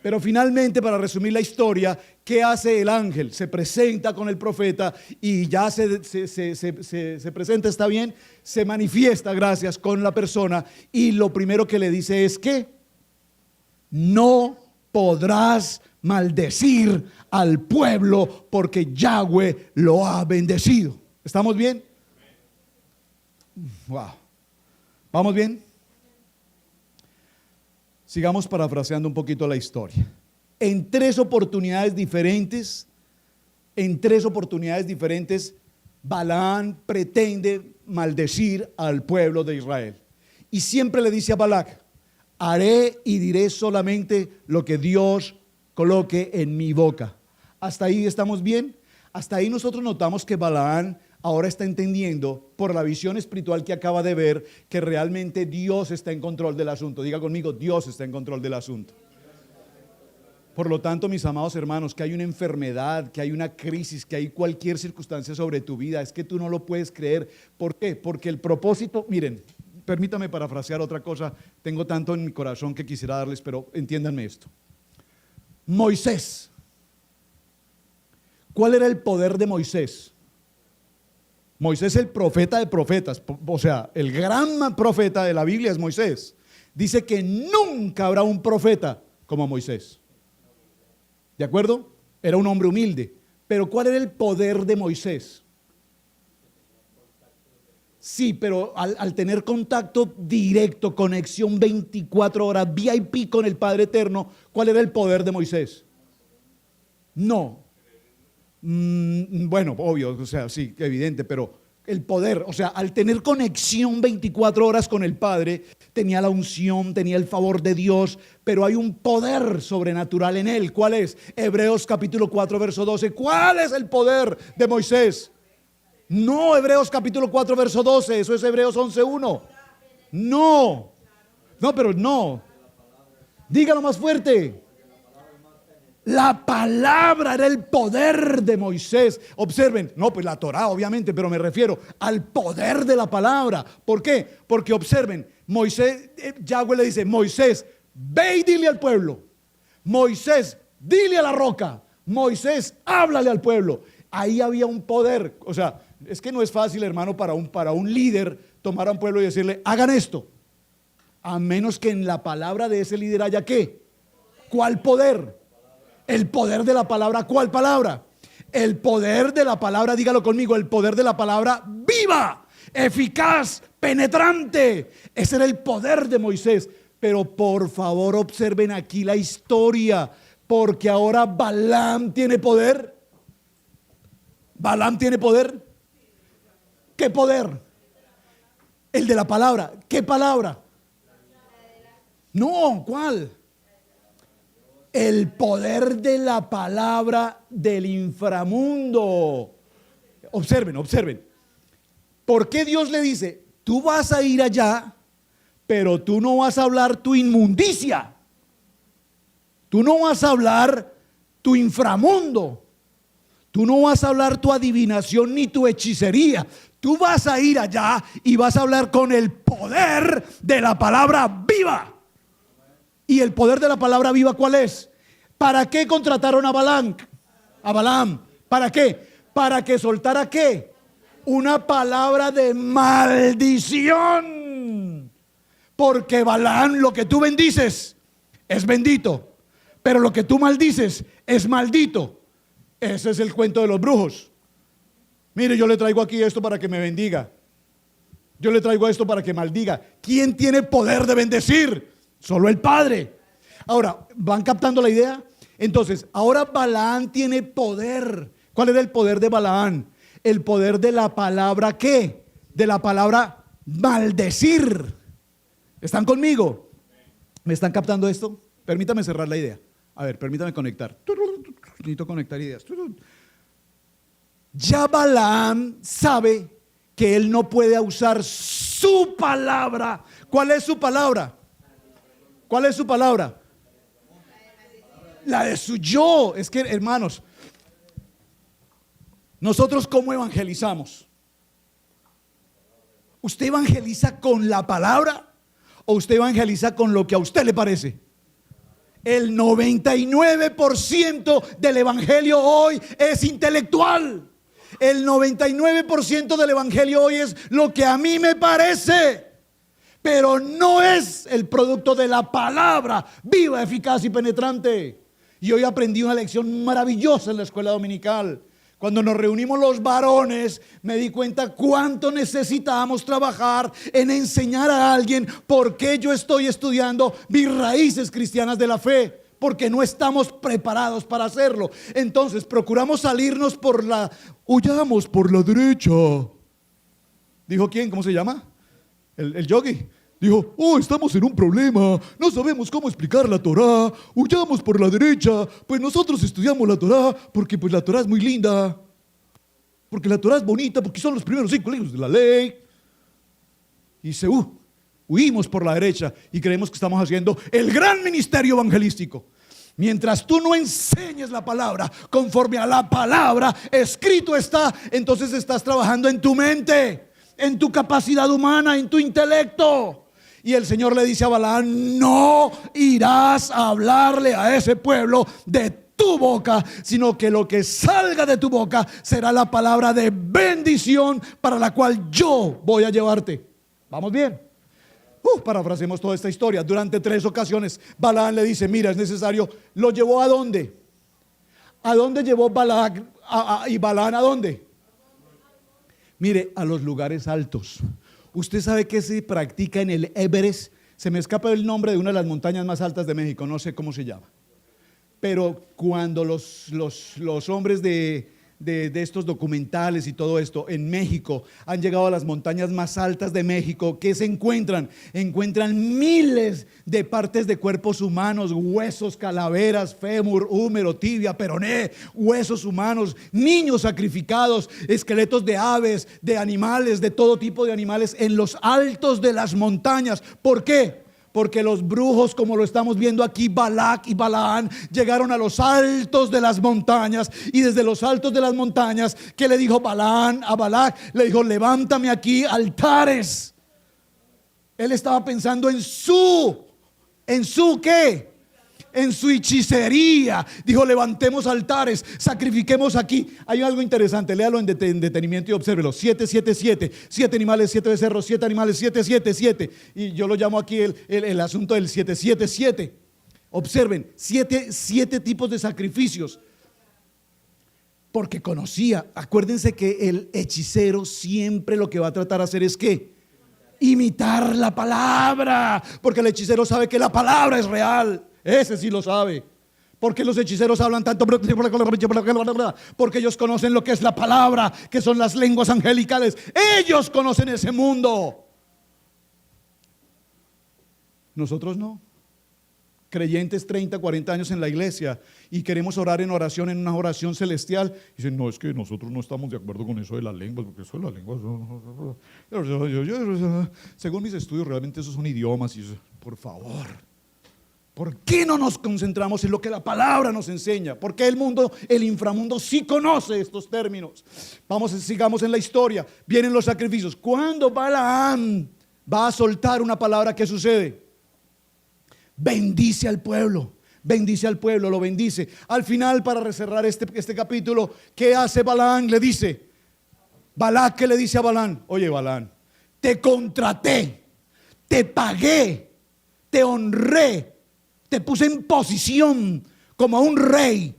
Pero finalmente, para resumir la historia, ¿qué hace el ángel? Se presenta con el profeta y ya se presenta, ¿está bien? Se manifiesta, gracias, con la persona y lo primero que le dice es que no podrás maldecir al pueblo porque Yahweh lo ha bendecido. ¿Estamos bien? Wow. ¿Vamos bien? Sigamos parafraseando un poquito la historia. En 3 oportunidades diferentes, Balaam pretende maldecir al pueblo de Israel. Y siempre le dice a Balac, haré y diré solamente lo que Dios coloque en mi boca. ¿Hasta ahí estamos bien? Hasta ahí nosotros notamos que Balaam ahora está entendiendo por la visión espiritual que acaba de ver que realmente Dios está en control del asunto. Diga conmigo, Dios está en control del asunto. Por lo tanto, mis amados hermanos, que hay una enfermedad, que hay una crisis, que hay cualquier circunstancia sobre tu vida, es que tú no lo puedes creer. ¿Por qué? Porque el propósito, miren, permítame parafrasear otra cosa, tengo tanto en mi corazón que quisiera darles, pero entiéndanme esto. Moisés. ¿Cuál era el poder de Moisés? Moisés, el profeta de profetas, o sea, el gran profeta de la Biblia es Moisés. Dice que nunca habrá un profeta como Moisés. ¿De acuerdo? Era un hombre humilde. Pero ¿cuál era el poder de Moisés? Sí, pero al tener contacto directo, conexión 24 horas, VIP con el Padre Eterno, ¿cuál era el poder de Moisés? No. Bueno, obvio, o sea, sí, evidente, pero el poder, o sea, al tener conexión 24 horas con el Padre, tenía la unción, tenía el favor de Dios, pero hay un poder sobrenatural en él. ¿Cuál es? Hebreos capítulo 4, verso 12. ¿Cuál es el poder de Moisés? No, Hebreos capítulo 4, verso 12, eso es Hebreos 11:1. No, pero no. Dígalo más fuerte. La palabra era el poder de Moisés. Observen, no, pues la Torá obviamente, pero me refiero al poder de la palabra. ¿Por qué? Porque observen, Moisés, Yahweh le dice, Moisés, ve y dile al pueblo. Moisés, dile a la roca. Moisés, háblale al pueblo. Ahí había un poder. O sea, es que no es fácil, hermano, para un líder tomar a un pueblo y decirle, hagan esto. A menos que en la palabra de ese líder haya ¿qué? ¿Cuál poder? El poder de la palabra. ¿Cuál palabra? El poder de la palabra, dígalo conmigo, el poder de la palabra viva, eficaz, penetrante. Ese era el poder de Moisés. Pero por favor observen aquí la historia, porque ahora Balaam tiene poder. Balaam tiene poder. ¿Qué poder? El de la palabra. ¿Qué palabra? No, ¿cuál? El poder de la palabra del inframundo. Observen. ¿Por qué Dios le dice, tú vas a ir allá, pero tú no vas a hablar tu inmundicia. Tú no vas a hablar tu inframundo. Tú no vas a hablar tu adivinación ni tu hechicería. Tú vas a ir allá y vas a hablar con el poder de la palabra viva. ¿Y el poder de la palabra viva cuál es? ¿Para qué contrataron a Balaam? A Balaam. ¿Para qué? Para que soltara ¿qué? Una palabra de maldición. Porque Balaam, lo que tú bendices es bendito, pero lo que tú maldices es maldito. Ese es el cuento de los brujos. Mire, yo le traigo aquí esto para que me bendiga. Yo le traigo esto para que maldiga. ¿Quién tiene poder de bendecir? Solo el Padre. Ahora, ¿van captando la idea? Entonces, ahora Balaam tiene poder. ¿Cuál era el poder de Balaam? El poder de la palabra ¿qué? De la palabra maldecir. ¿Están conmigo? ¿Me están captando esto? Permítame cerrar la idea. A ver, permítame conectar. Necesito conectar ideas. Ya Balaam sabe que él no puede usar su palabra. ¿Cuál es su palabra? ¿Cuál es su palabra? La de su yo. Es que, hermanos, nosotros ¿cómo evangelizamos? ¿Usted evangeliza con la palabra o usted evangeliza con lo que a usted le parece? El 99% del evangelio hoy es intelectual. El 99% del evangelio hoy es lo que a mí me parece, pero no es el producto de la palabra viva, eficaz y penetrante. Y hoy aprendí una lección maravillosa en la escuela dominical. Cuando nos reunimos los varones, me di cuenta cuánto necesitábamos trabajar en enseñar a alguien por qué yo estoy estudiando mis raíces cristianas de la fe, porque no estamos preparados para hacerlo. Entonces procuramos salirnos huyamos por la derecha. ¿Dijo quién? ¿Cómo se llama? El yogi. Dijo, estamos en un problema, no sabemos cómo explicar la Torá, huyamos por la derecha, pues nosotros estudiamos la Torá porque pues la Torá es muy linda, porque la Torá es bonita, porque son los primeros 5 libros de la ley. Y huimos por la derecha y creemos que estamos haciendo el gran ministerio evangelístico. Mientras tú no enseñes la palabra conforme a la palabra, escrito está, entonces estás trabajando en tu mente, en tu capacidad humana, en tu intelecto. Y el Señor le dice a Balaam, no irás a hablarle a ese pueblo de tu boca, sino que lo que salga de tu boca será la palabra de bendición para la cual yo voy a llevarte. ¿Vamos bien? Parafraseemos toda esta historia. Durante 3 ocasiones Balaam le dice, mira, es necesario. ¿Lo llevó a dónde? ¿A dónde llevó Balaam? ¿Y Balaam a dónde? Mire, a los lugares altos. Usted sabe que se practica en el Everest. Se me escapa el nombre de una de las montañas más altas de México, no sé cómo se llama. Pero cuando los hombres de estos documentales y todo esto en México han llegado a las montañas más altas de México, ¿qué se encuentran? Encuentran miles de partes de cuerpos humanos, huesos, calaveras, fémur, húmero, tibia, peroné, huesos humanos, niños sacrificados, esqueletos de aves, de animales, de todo tipo de animales en los altos de las montañas. ¿Por qué? Porque los brujos, como lo estamos viendo aquí, Balac y Balaam, llegaron a los altos de las montañas. Y desde los altos de las montañas, ¿qué le dijo Balaam a Balac? Le dijo, levántame aquí altares. Él estaba pensando en su ¿qué? En su hechicería. Dijo, levantemos altares, sacrifiquemos aquí. Hay algo interesante, léalo en detenimiento y obsérvelo. 777, 7 animales, 7 becerros, 7 animales, 777. Y yo lo llamo aquí el asunto del 777. Observen, 7 tipos de sacrificios. Porque conocía, acuérdense que el hechicero siempre lo que va a tratar de hacer es ¿qué? Imitar la palabra. Porque el hechicero sabe que la palabra es real. Ese sí lo sabe. Porque los hechiceros hablan tanto, porque ellos conocen lo que es la palabra, que son las lenguas angelicales. Ellos conocen ese mundo. Nosotros no. creyentes 30, 40 años en la iglesia y queremos orar en oración, en una oración celestial. Dicen, no, es que nosotros no estamos de acuerdo con eso de las lenguas, porque eso de las lenguas, según mis estudios, realmente esos son idiomas. Y eso, por favor, ¿por qué no nos concentramos en lo que la palabra nos enseña? Porque el mundo, el inframundo sí conoce estos términos. Sigamos en la historia. Vienen los sacrificios. Cuando Balaam va a soltar una palabra, ¿qué sucede? Bendice al pueblo, lo bendice. Al final, para cerrar este capítulo, ¿qué hace Balaam? Le dice, Balac, ¿qué le dice a Balaam? Oye, Balaam, te contraté, te pagué, te honré, te puse en posición como a un rey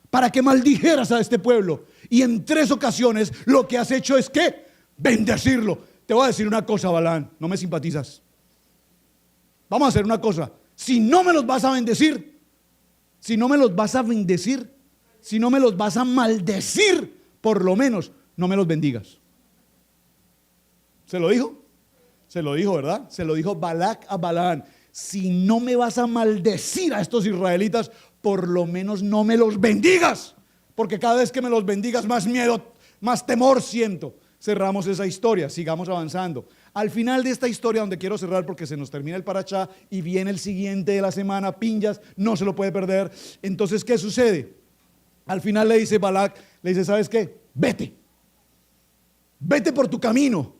para que maldijeras a este pueblo. Y en 3 ocasiones lo que has hecho es ¿qué? Bendecirlo. Te voy a decir una cosa, Balaam, no me simpatizas. Vamos a hacer una cosa. Si no me los vas a bendecir, si no me los vas a maldecir, por lo menos no me los bendigas. ¿Se lo dijo? Se lo dijo, ¿verdad? Se lo dijo Balac a Balaam. Si no me vas a maldecir a estos israelitas, por lo menos no me los bendigas, porque cada vez que me los bendigas más miedo, más temor siento. Cerramos esa historia, sigamos avanzando. Al final de esta historia, donde quiero cerrar porque se nos termina el parachá y viene el siguiente de la semana, Pinjas, no se lo puede perder. Entonces, ¿qué sucede? Al final le dice Balac, le dice, ¿sabes qué? Vete por tu camino,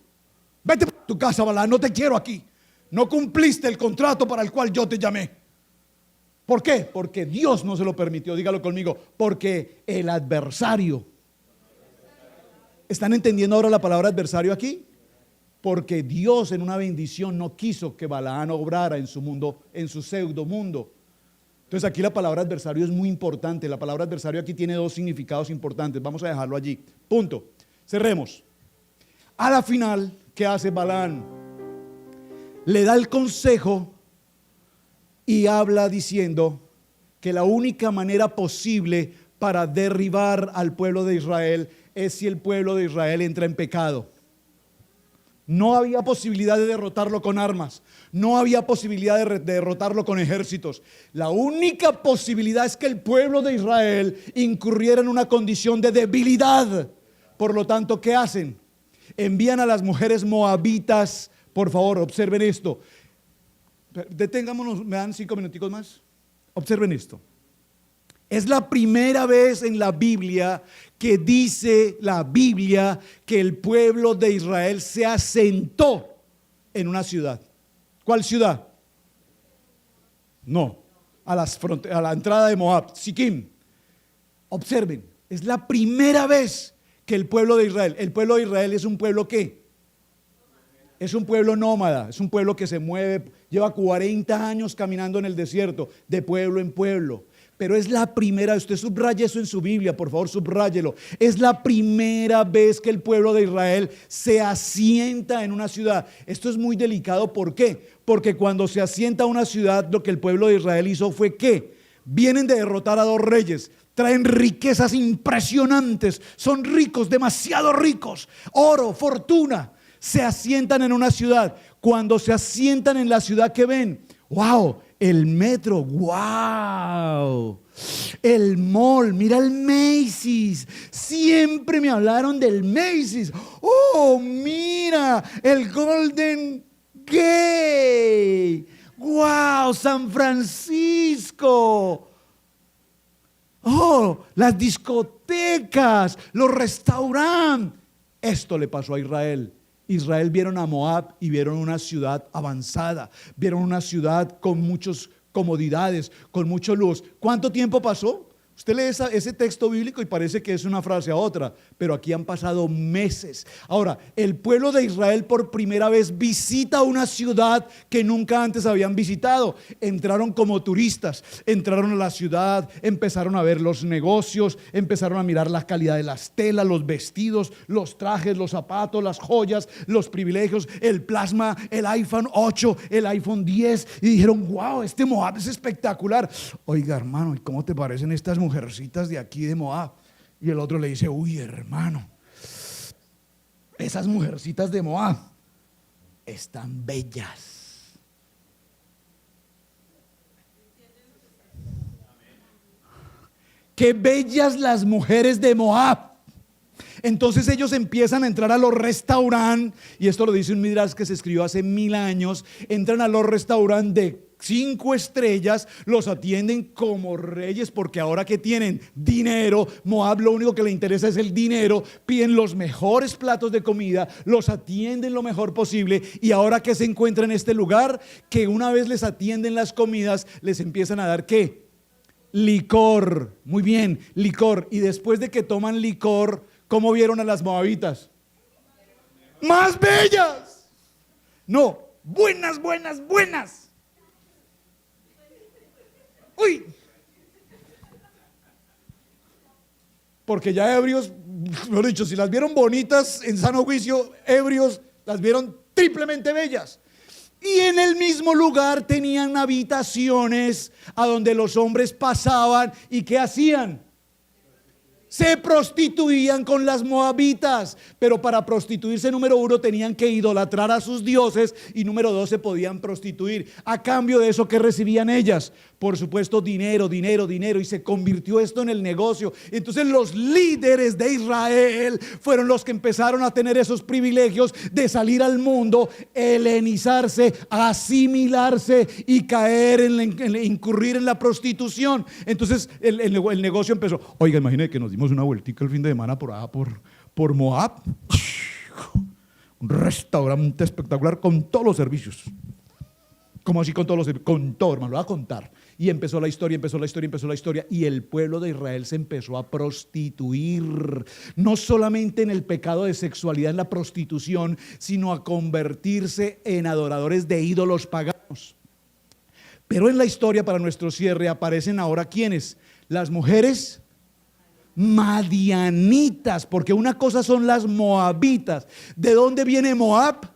vete por tu casa, Balac, no te quiero aquí. No cumpliste el contrato para el cual yo te llamé. ¿Por qué? Porque Dios no se lo permitió. Dígalo conmigo, porque el adversario. ¿Están entendiendo ahora la palabra adversario aquí? Porque Dios en una bendición no quiso que Balaam obrara en su mundo, en su pseudo mundo. Entonces aquí la palabra adversario es muy importante. La palabra adversario aquí tiene 2 significados importantes. Vamos a dejarlo allí. Punto. Cerremos. A la final, ¿qué hace Balaam? Le da el consejo y habla diciendo que la única manera posible para derribar al pueblo de Israel es si el pueblo de Israel entra en pecado. No había posibilidad de derrotarlo con armas, no había posibilidad de derrotarlo con ejércitos. La única posibilidad es que el pueblo de Israel incurriera en una condición de debilidad. Por lo tanto, ¿qué hacen? Envían a las mujeres moabitas. Por favor, observen esto. Detengámonos, ¿me dan 5 minuticos más? Observen esto. Es la primera vez en la Biblia que dice la Biblia que el pueblo de Israel se asentó en una ciudad. ¿Cuál ciudad? No, a la entrada de Moab, Siquim. Observen, es la primera vez que el pueblo de Israel es un pueblo ¿qué? Es un pueblo nómada, es un pueblo que se mueve, lleva 40 años caminando en el desierto, de pueblo en pueblo. Pero es la primera, usted subraye eso en su Biblia, por favor, subráyelo. Es la primera vez que el pueblo de Israel se asienta en una ciudad. Esto es muy delicado, ¿por qué? Porque cuando se asienta una ciudad, lo que el pueblo de Israel hizo fue ¿qué? Vienen de derrotar a 2 reyes, traen riquezas impresionantes, son ricos, demasiado ricos, oro, fortuna. Se asientan en una ciudad. Cuando se asientan en la ciudad, ¿qué ven? ¡Wow! El metro, wow, el mall, mira el Macy's, siempre me hablaron del Macy's. Oh, mira, el Golden Gate, wow, San Francisco. Oh, las discotecas, los restaurantes. Esto le pasó a Israel. Israel vieron a Moab y vieron una ciudad avanzada, vieron una ciudad con muchas comodidades, con mucho luz. ¿Cuánto tiempo pasó? Usted lee ese texto bíblico y parece que es una frase a otra, pero aquí han pasado meses. Ahora, el pueblo de Israel por primera vez visita una ciudad que nunca antes habían visitado. Entraron como turistas, entraron a la ciudad, empezaron a ver los negocios, empezaron a mirar la calidad de las telas, los vestidos, los trajes, los zapatos, las joyas, los privilegios, el plasma, el iPhone 8, el iPhone 10 y dijeron, wow, este Moab es espectacular. Oiga, hermano, ¿y cómo te parecen estas mujercitas de aquí de Moab? Y el otro le dice, uy, hermano, esas mujercitas de Moab están bellas. qué bellas las mujeres de Moab. Entonces ellos empiezan a entrar a los restaurantes, y esto lo dice un midrash que se escribió hace 1000 años. Entran a los restaurantes de 5 estrellas, los atienden como reyes, porque ahora que tienen dinero, Moab lo único que le interesa es el dinero. Piden los mejores platos de comida, los atienden lo mejor posible, y ahora que se encuentran en este lugar, que una vez les atienden las comidas, les empiezan a dar ¿qué? Licor. Muy bien, licor. Y después de que toman licor, ¿cómo vieron a las moabitas? Más bellas. No, buenas, buenas, buenas. Uy. Porque ya ebrios, mejor dicho, si las vieron bonitas en sano juicio, ebrios las vieron triplemente bellas. Y en el mismo lugar tenían habitaciones a donde los hombres pasaban. ¿Y qué hacían? Se prostituían con las moabitas, pero para prostituirse, número 1, tenían que idolatrar a sus dioses, y número 2, se podían prostituir. A cambio de eso, ¿qué recibían ellas? Por supuesto, dinero, dinero, dinero, y se convirtió esto en el negocio. Entonces los líderes de Israel fueron los que empezaron a tener esos privilegios de salir al mundo, helenizarse, asimilarse y caer incurrir en la prostitución. Entonces el negocio empezó. Oiga, imagínate que nos dimos una vueltica el fin de semana por allá por Moab. Un restaurante espectacular con todos los servicios. ¿Cómo así con todos los servicios? Con todo, hermano, lo voy a contar. Y empezó la historia, y el pueblo de Israel se empezó a prostituir, no solamente en el pecado de sexualidad, en la prostitución, sino a convertirse en adoradores de ídolos paganos. Pero en la historia, para nuestro cierre, aparecen ahora ¿quiénes? Las mujeres madianitas, porque una cosa son las moabitas. ¿De dónde viene Moab?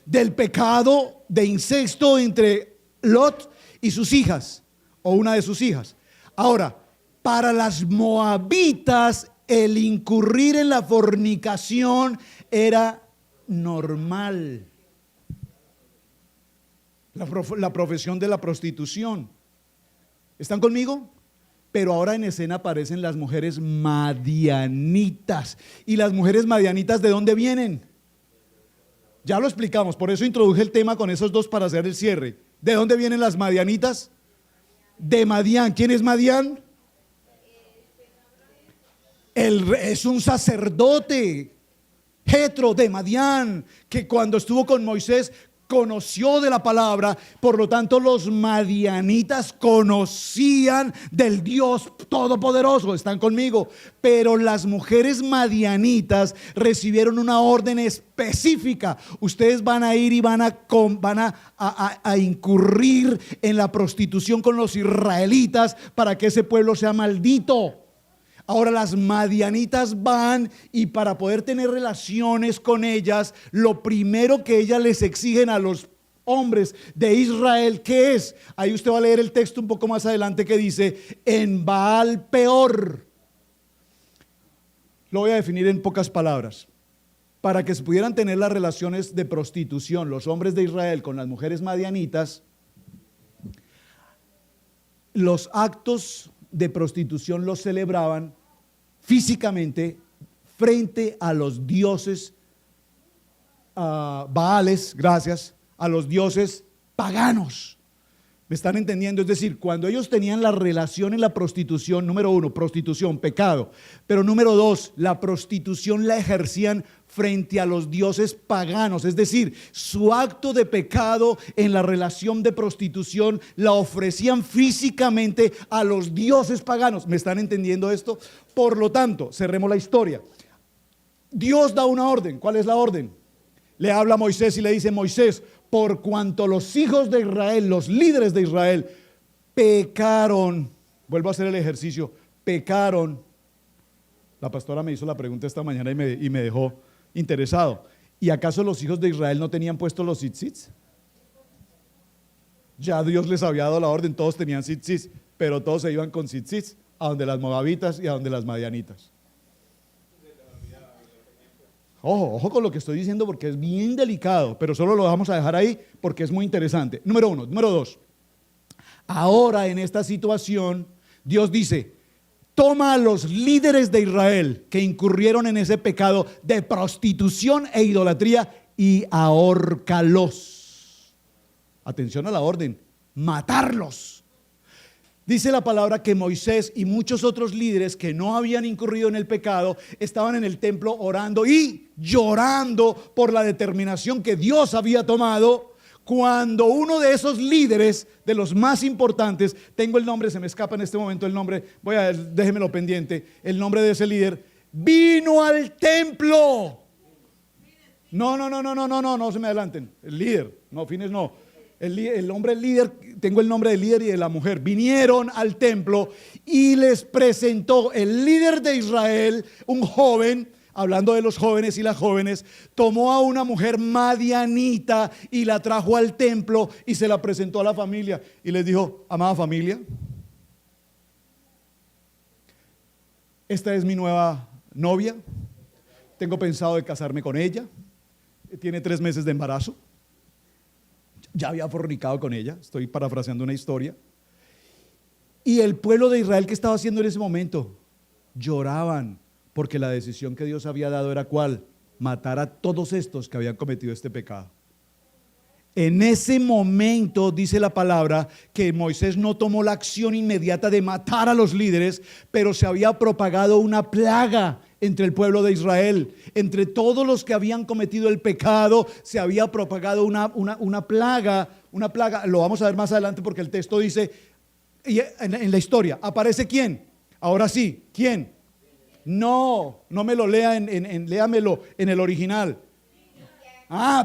Del pecado de incesto entre Lot y sus hijas, o una de sus hijas. Ahora, para las moabitas, el incurrir en la fornicación era normal. La profesión de la prostitución. ¿Están conmigo? Pero ahora en escena aparecen las mujeres madianitas. ¿Y las mujeres madianitas de dónde vienen? Ya lo explicamos, por eso introduje el tema con esos dos para hacer el cierre. ¿De dónde vienen las madianitas? De Madián. ¿Quién es Madián? Es un sacerdote, Jetro de Madián, que cuando estuvo con Moisés conoció de la palabra. Por lo tanto, los madianitas conocían del Dios Todopoderoso. ¿Están conmigo? Pero las mujeres madianitas recibieron una orden específica. Ustedes van a ir y van a incurrir en la prostitución con los israelitas para que ese pueblo sea maldito. Ahora las madianitas van, y para poder tener relaciones con ellas, lo primero que ellas les exigen a los hombres de Israel, ¿qué es? Ahí usted va a leer el texto un poco más adelante que dice, en Baal Peor. Lo voy a definir en pocas palabras. Para que se pudieran tener las relaciones de prostitución los hombres de Israel con las mujeres madianitas, los actos de prostitución los celebraban físicamente frente a los dioses Baales, gracias, a los dioses paganos. ¿Me están entendiendo? Es decir, cuando ellos tenían la relación en la prostitución, número 1, prostitución, pecado, pero número 2, la prostitución la ejercían frente a los dioses paganos, es decir, su acto de pecado en la relación de prostitución la ofrecían físicamente a los dioses paganos. ¿Me están entendiendo esto? Por lo tanto, cerremos la historia. Dios da una orden. ¿Cuál es la orden? Le habla a Moisés y le dice: Moisés, por cuanto los hijos de Israel, los líderes de Israel, pecaron, vuelvo a hacer el ejercicio, pecaron. La pastora me hizo la pregunta esta mañana y me dejó interesado. ¿Y acaso los hijos de Israel no tenían puestos los tzitzits? Ya Dios les había dado la orden, todos tenían tzitzits, pero todos se iban con tzitzits a donde las moabitas y a donde las madianitas. Ojo con lo que estoy diciendo porque es bien delicado, pero solo lo vamos a dejar ahí porque es muy interesante. Número 1. Número 2. Ahora en esta situación, Dios dice: toma a los líderes de Israel que incurrieron en ese pecado de prostitución e idolatría y ahórcalos. Atención a la orden: matarlos. Dice la palabra que Moisés y muchos otros líderes que no habían incurrido en el pecado estaban en el templo orando y llorando por la determinación que Dios había tomado, cuando uno de esos líderes, de los más importantes, tengo el nombre, se me escapa en este momento el nombre, déjemelo pendiente, el nombre de ese líder, vino al templo. No se me adelanten. El líder, no, Fines no. El hombre líder, tengo el nombre del líder y de la mujer. Vinieron al templo y les presentó el líder de Israel, un joven. Hablando de los jóvenes y las jóvenes, tomó a una mujer madianita y la trajo al templo y se la presentó a la familia y les dijo: amada familia, esta es mi nueva novia, tengo pensado de casarme con ella, tiene 3 meses de embarazo, ya había fornicado con ella, estoy parafraseando una historia. Y el pueblo de Israel, ¿qué estaba haciendo en ese momento? Lloraban, porque la decisión que Dios había dado era ¿cuál? Matar a todos estos que habían cometido este pecado. En ese momento dice la palabra que Moisés no tomó la acción inmediata de matar a los líderes, pero se había propagado una plaga entre el pueblo de Israel. Entre todos los que habían cometido el pecado se había propagado una plaga, lo vamos a ver más adelante porque el texto dice, y en la historia, ¿aparece quién? Ahora sí, ¿quién? No me lo lea, léamelo en el original.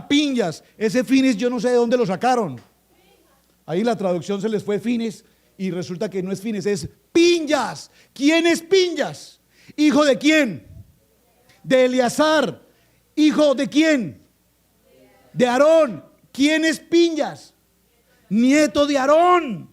Pinjas. Ese Fines yo no sé de dónde lo sacaron. Ahí la traducción se les fue Fines y resulta que no es Fines, es Pinjas. ¿Quién es Pinjas? ¿Hijo de quién? De Eleazar. ¿Hijo de quién? De Aarón. ¿Quién es Pinjas? Nieto de Aarón.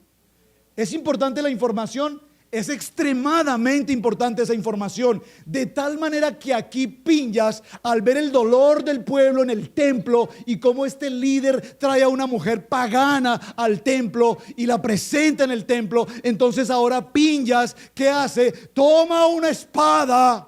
¿Es importante la información? Es extremadamente importante esa información, de tal manera que aquí Pinjas, al ver el dolor del pueblo en el templo y cómo este líder trae a una mujer pagana al templo y la presenta en el templo, entonces ahora Pinjas, ¿qué hace? Toma una espada,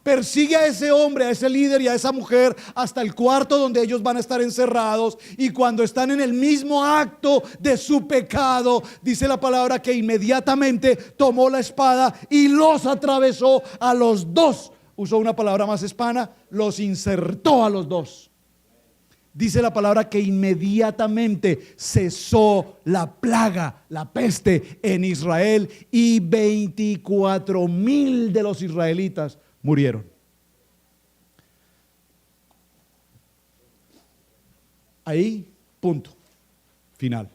persigue a ese hombre, a ese líder y a esa mujer hasta el cuarto donde ellos van a estar encerrados, y cuando están en el mismo acto de su pecado, dice la palabra que inmediatamente tomó la espada y los atravesó a los dos. Usó una palabra más hispana, los insertó a los dos. Dice la palabra que inmediatamente cesó la plaga, la peste en Israel, y 24,000 de los israelitas murieron. Ahí, punto, final.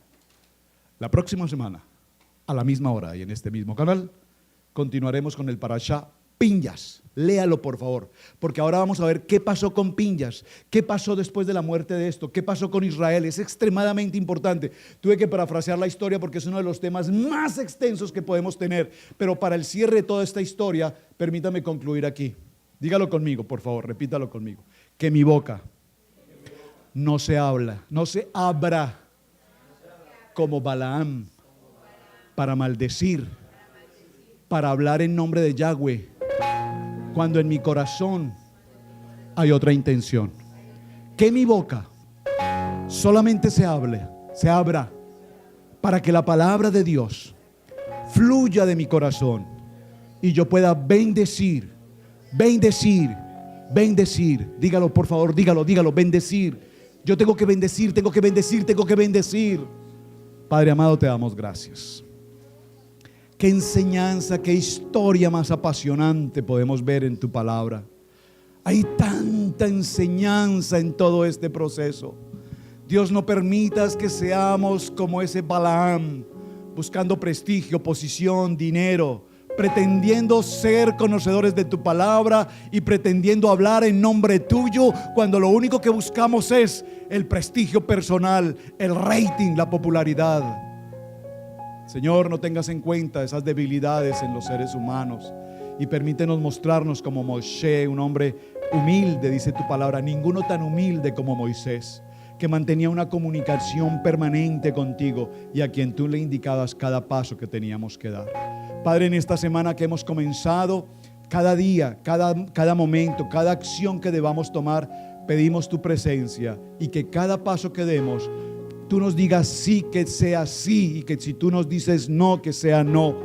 La próxima semana, a la misma hora y en este mismo canal, continuaremos con el parashá Pinjas. Léalo por favor, porque ahora vamos a ver qué pasó con Pinjas, qué pasó después de la muerte de esto, qué pasó con Israel. Es extremadamente importante. Tuve que parafrasear la historia porque es uno de los temas más extensos que podemos tener, pero para el cierre de toda esta historia, permítame concluir aquí. Dígalo conmigo, por favor, repítalo conmigo. Que mi boca no se abra como Balaam para maldecir, para hablar en nombre de Yahweh, cuando en mi corazón hay otra intención. Que mi boca solamente se abra para que la palabra de Dios fluya de mi corazón y yo pueda bendecir. Dígalo por favor, dígalo, bendecir. Yo tengo que bendecir. Padre amado, te damos gracias. Qué enseñanza, qué historia más apasionante podemos ver en tu palabra. Hay tanta enseñanza en todo este proceso. Dios, no permitas que seamos como ese Balaam, buscando prestigio, posición, dinero, pretendiendo ser conocedores de tu palabra y pretendiendo hablar en nombre tuyo, cuando lo único que buscamos es el prestigio personal, el rating, la popularidad. Señor, no tengas en cuenta esas debilidades en los seres humanos y permítenos mostrarnos como Moshe, un hombre humilde, dice tu palabra, ninguno tan humilde como Moisés, que mantenía una comunicación permanente contigo y a quien tú le indicabas cada paso que teníamos que dar. Padre, en esta semana que hemos comenzado, cada día, cada momento, cada acción que debamos tomar, pedimos tu presencia y que cada paso que demos, tú nos digas sí, que sea sí, y que si tú nos dices no, que sea no.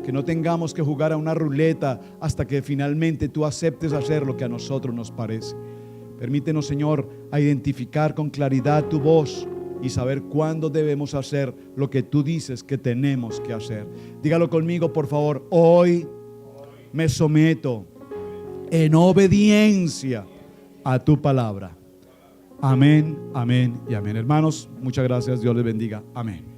Que no tengamos que jugar a una ruleta hasta que finalmente tú aceptes hacer lo que a nosotros nos parece. Permítenos, Señor, a identificar con claridad tu voz y saber cuándo debemos hacer lo que tú dices que tenemos que hacer. Dígalo conmigo, por favor. Hoy me someto en obediencia a tu palabra. Amén, amén y amén. Hermanos, muchas gracias. Dios les bendiga. Amén.